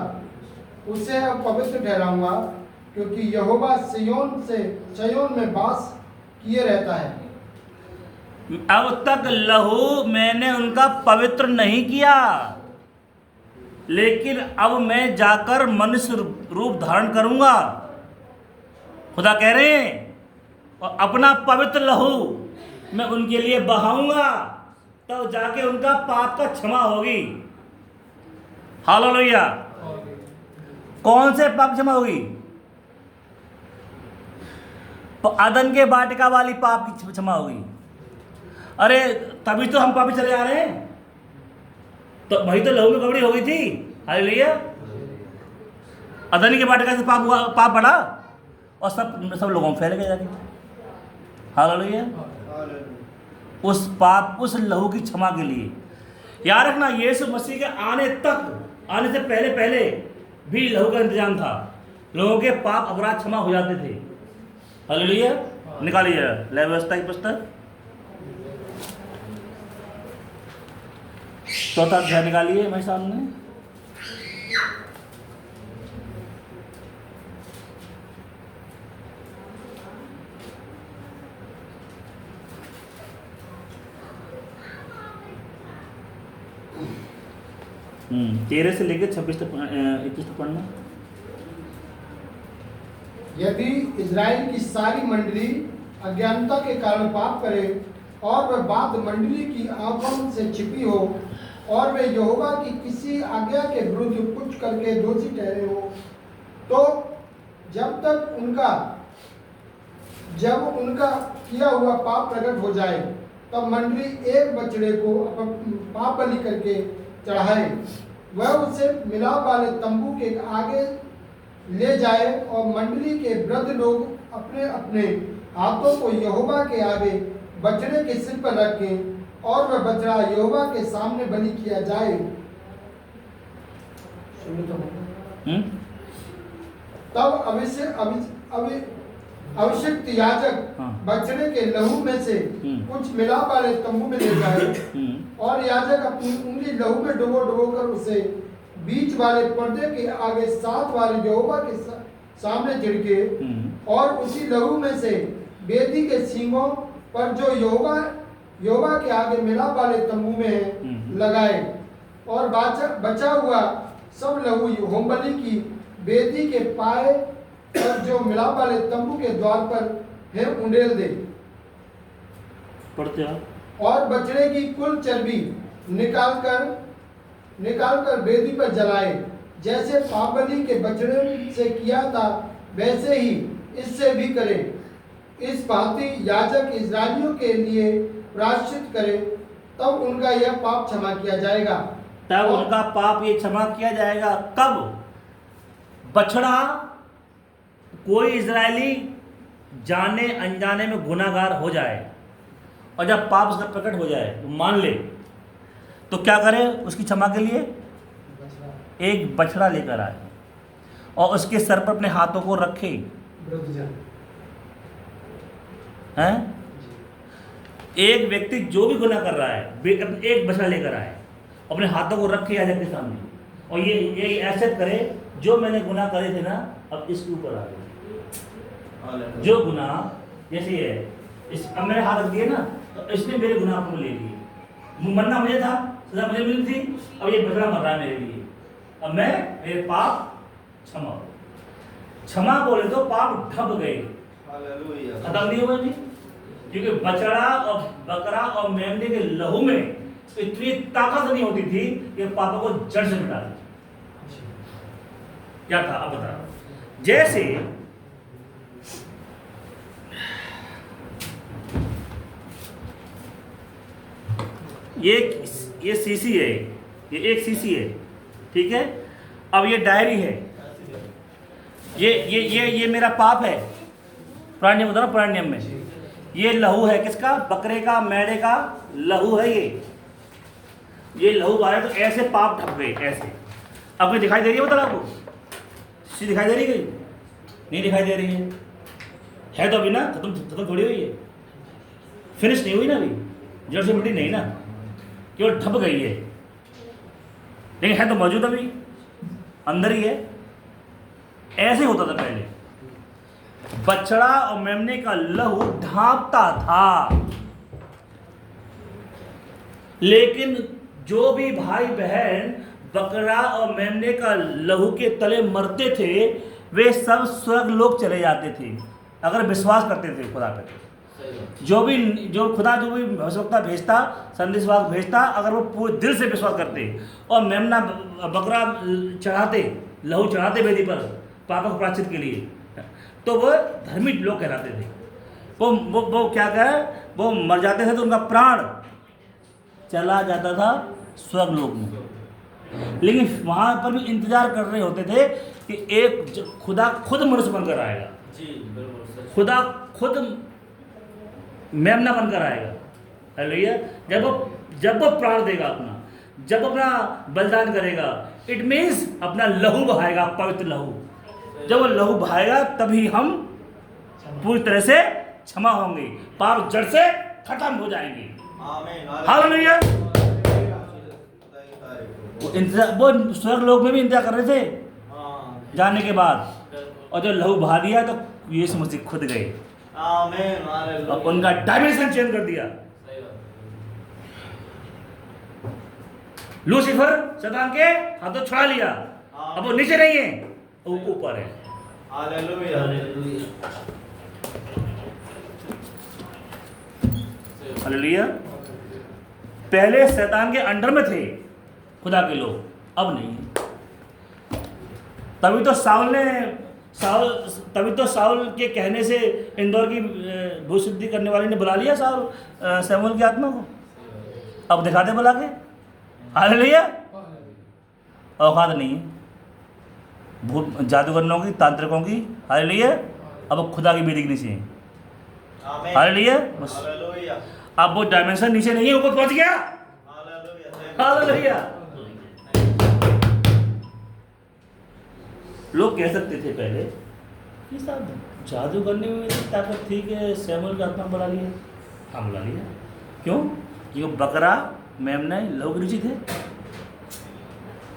उसे अब पवित्र ठहराऊंगा, क्योंकि यहोवा सिय्योन में वास किए रहता है। अब तक लहू मैंने उनका पवित्र नहीं किया, लेकिन अब मैं जाकर मनुष्य रूप धारण करूंगा, खुदा कह रहे हैं, और अपना पवित्र लहू मैं उनके लिए बहाऊंगा, तब जाके उनका पाप का क्षमा होगी। हालेलुया। कौन से पाप क्षमा होगी? अदन के वाटिका वाली पाप की क्षमा होगी। अरे तभी तो हम पापी चले आ रहे हैं, तो वही तो लहू में गड़बड़ी हो गई थी। हालेलुया। अदन के वाटिका से पाप बढ़ा और सब लोगों में फैल गया जाके। हालेलुया। उस लहू की क्षमा के लिए याद रखना, यीशु मसीह के आने से पहले भी लहू का इंतजाम था। लोगों के पाप अपराध क्षमा हो जाते थे। हालेलुया। निकालिए लय व्यवस्था की पुस्तक, 4 अध्याय निकालिए मेरे सामने। 13 से लेकर 26 तक 21 तक पढ़ना। यदि इज़राइल की सारी मंडली अज्ञानता के कारण पाप करे और वह बात मंडली की आंखों से छिपी हो और वे यहोवा की किसी आज्ञा के विरुद्ध कुछ करके दोषी ठहरे हो, तो जब उनका किया हुआ पाप प्रकट हो जाए, तब मंडली एक बछड़े को पाप बलि करके चढ़ाए। वह उसे मिलाप वाले तंबू के आगे ले जाए और मंडली के वृद्ध लोग अपने अपने हाथों को यहोवा के आगे बछड़े के सिर पर रखें और वह बछड़ा यहोवा के सामने बलि किया जाए। तब अभिषिक्त याजक हाँ। बछड़े के लहू में से कुछ मिलाप वाले तंबू में ले जाए और याजक अपनी उंगली लहू में डुबो कर उसे बीच वाले पर्दे के आगे 7 बार यहोवा के सामने छिड़के और उसी लहू में से वेदी के सींगों पर जो यहोवा के आगे मिलाप वाले तंबू में लगाए और बचा हुआ सब लहू होमबलि की वेदी के पाए और जो मिलाप वाले तंबू के द्वार पर है उंडेल दे। पढ़ते आप। और बछड़े की कुल चर्बी निकालकर वेदी पर जलाए, जैसे पाप बलि के बछड़े से किया था वैसे ही इससे भी करे। इस भांति याजक इस्राएलियों के लिए प्रायश्चित करे, तब उनका यह पाप क्षमा किया जाएगा। तब उनका पाप ये क्षमा किया जाएगा। कब? बछड़ा कोई इजरायली जाने अनजाने में गुनाहगार हो जाए और जब पाप उसका प्रकट हो जाए, मान ले, तो क्या करे? उसकी क्षमा के लिए एक बछड़ा लेकर आए और उसके सर पर अपने हाथों को रखे हैं। एक व्यक्ति जो भी गुनाह कर रहा है एक बछड़ा लेकर आए, अपने हाथों को रखे याजक के सामने और ये ऐसे करे, जो मैंने गुनाह करे थे ना, अब इसके ऊपर आ गए। जो गुनाह जैसे ये अब मेरे हाथ रख दिए ना, तो इसने मेरे गुनाह को ले लिए। मरना मुझे था, सजा मुझे मिली थी, अब ये बछड़ा मर रहा है मेरे लिए। अब मेरे पाप क्षमा बोले तो पाप ढप गए, खत्म नहीं हुए नहीं, क्योंकि बछड़ा और बकरा और मेमने के लहू में इतनी ताकत नहीं होती थी कि पापों को जड़ से मिटा दे। क्या था अब बता। जैसे ये सीसी है, ये एक सीसी है, ठीक है। अब ये डायरी है, ये मेरा पाप है। पुराने नियम, पुराने नियम में ये लहू है, किसका? बकरे का, मेढ़े का लहू है। ये लहू बारे तो ऐसे पाप ढप गए, ऐसे। अब कोई दिखाई दे रही है? बता आपको दिखाई दे रही है? नहीं दिखाई दे रही है तो अभी ना खत्म थोड़ी हुई है, फिनिश नहीं हुई ना, अभी जड़ से मिट्टी नहीं ना, केवल ढप गई है, लेकिन है तो मौजूद अभी अंदर ही है। ऐसे होता था पहले, बछड़ा और मेमने का लहू ढांपता था। लेकिन जो भी भाई बहन बकरा और मेमने का लहू के तले मरते थे, वे सब स्वर्ग लोग चले जाते थे, अगर विश्वास करते थे खुदा पे। जो खुदा जो भी भविष्यवक्ता भेजता, संदेशवाहक भेजता, अगर वो पूरे दिल से विश्वास करते और मेमना बकरा चढ़ाते, लहू चढ़ाते वेदी पर पापों को प्रायश्चित के लिए, तो वो धर्मी लोग कहलाते थे। वो क्या कहे, वो मर जाते थे तो उनका प्राण चला जाता था स्वर्ग लोक में। लेकिन वहाँ पर भी इंतजार कर रहे होते थे कि एक खुदा खुद मनुष्य बनकर आएगा, खुदा खुद मेमना बनकर आएगा। हालेलुया। जब वो प्राण देगा अपना, जब अपना बलिदान करेगा, इट मीन्स अपना लहू बहाएगा, पवित्र लहू। जब वो लहू बहाएगा तभी हम पूरी तरह से क्षमा होंगे, पाप जड़ से खत्म हो जाएंगे। हालेलुया। वो स्वर्ग लोक में भी इंतजार कर रहे थे जाने के बाद, और जब लहू बहा दिया तो यीशु मसीह खुद गए और उनका डायमेंशन चेंज कर दिया। लूसीफर शैतान के हाथों छुड़ा लिया, अब वो नीचे नहीं है, वो ऊपर है। हालेलुया। हालेलुया। पहले शैतान के अंडर में थे खुदा के लोग, अब नहीं। तभी तो साउल के कहने से इंदौर की भू सिद्धि करने वाले ने बुला लिया शमूएल की आत्मा को। अब दिखाते बुला के। हालेलुया। औकात नहीं है भूत जादूगरों की, तांत्रिकों की। हालेलुया। अब खुदा की बेटी के नीचे है। आमीन। हालेलुया। बस हालेलुया। अब वो डायमेंशन नीचे नहीं है, ऊपर पहुंच गया। हालेलुया। हालेलुया। लोग कह सकते थे पहले कि साहब जादू करने में मेरी ताकत थी कि शमूएल का आत्मा बुला लिया। हाँ बुला लिया। क्यों? कि वो बकरा मेमने लहू के नीचे थे।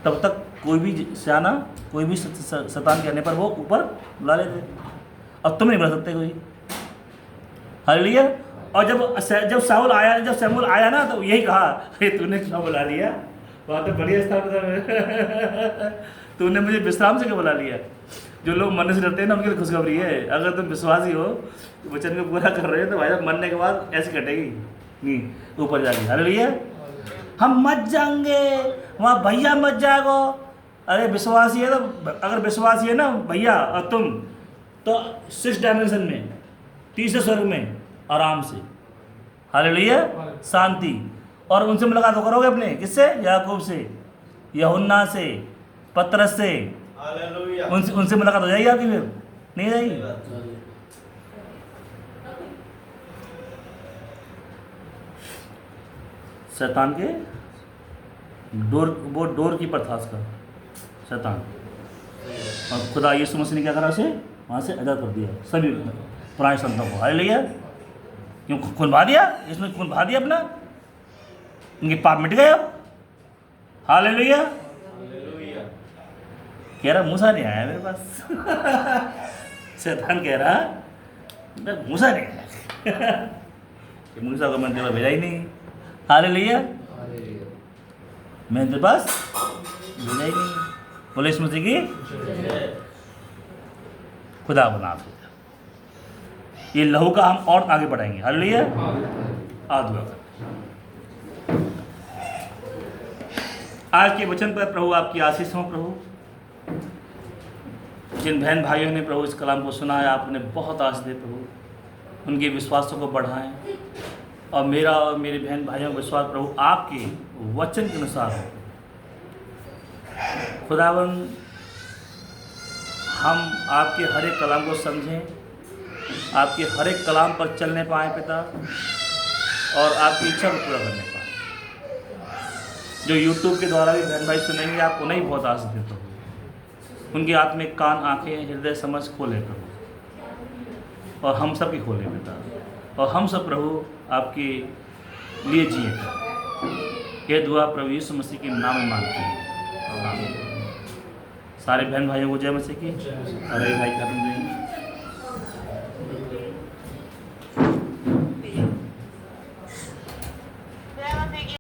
तब तक कोई भी सियाना, कोई भी शैतान कहने पर वो ऊपर बुला लेते। अब तुम नहीं बुला सकते कोई। हालेलुया। और जब शमूएल आया ना, तो यही कहा, अरे तूने क्यों बुला लिया? वहाँ तो बढ़िया स्थान था, तूने मुझे विश्राम से क्यों बुला लिया? जो लोग मरने से डरते हैं ना, उनके लिए खुशखबरी है। अगर तुम विश्वासी हो, वचन को पूरा कर रहे हो, तो भाई साहब मरने के बाद ऐसी कटेगी नहीं, ऊपर जाके। हालेलुया। हम मत जाएंगे वहाँ, भैया मत जाओ। अरे विश्वासी है तो, अगर विश्वासी है ना भैया और तुम, तो 6 डायमेंशन में, तीसरे स्वर्ग में आराम से। हालेलुया। शांति। और उनसे मुलाकात करोगे अपने, किससे? याकूब से, यूहन्ना से, पतरस से। हालेलुया। उनसे मुलाकात हो जाएगी आपकी? फिर नहीं जाएगी। शैतान के डोर की प्रथास का शैतान, और खुदा यीशु मसीह ने क्या करा? उसे वहाँ से अदा कर दिया सभी पुराने संतों को। हालेलुया। क्यों? खून बहा दिया, इसने खून बहा दिया अपना, इनके पाप मिट गए अब। हालेलुया। हालेलुया। कह रहा मूसा नहीं आया मेरे पास। शैतान कह रहा मूसा नहीं आया। कि मूसा को मैंने तेरे पास भेजा ही नहीं। हालेलुया। मैंने तेरे पास भेजा ही नहीं। बोले इस मसीह की खुदा बना दो। ये लहू का हम और आगे बढ़ाएंगे। हालेलुया। आदुआ आज के वचन पर प्रभु आपकी आशीष हो। प्रभु जिन बहन भाइयों ने प्रभु इस कलाम को सुना है, आपने बहुत आशीष दे प्रभु, उनके विश्वासों को बढ़ाएं, और मेरा और मेरे बहन भाइयों का विश्वास प्रभु आपके वचन के अनुसार हो। खुदावन, हम आपके हर एक कलाम को समझें, आपके हर एक कलाम पर चलने पाएँ पिता, और आपकी इच्छा को पूरा करने पाएँ। जो यूट्यूब के द्वारा भी बहन भाई सुनेंगे, आप उन्हें ही बहुत आशीष देते हो। उनकी आत्मिक कान, आंखें, हृदय, समझ खोले प्रभु, और हम सब की खोले पिता, और हम सब प्रभु आपके लिए जिए। ये दुआ प्रभु यीशु मसीह के नाम में मांगते हैं। आमीन। सारे बहन भाइयों को जय मसीह की। अरे भाई कर देंगे।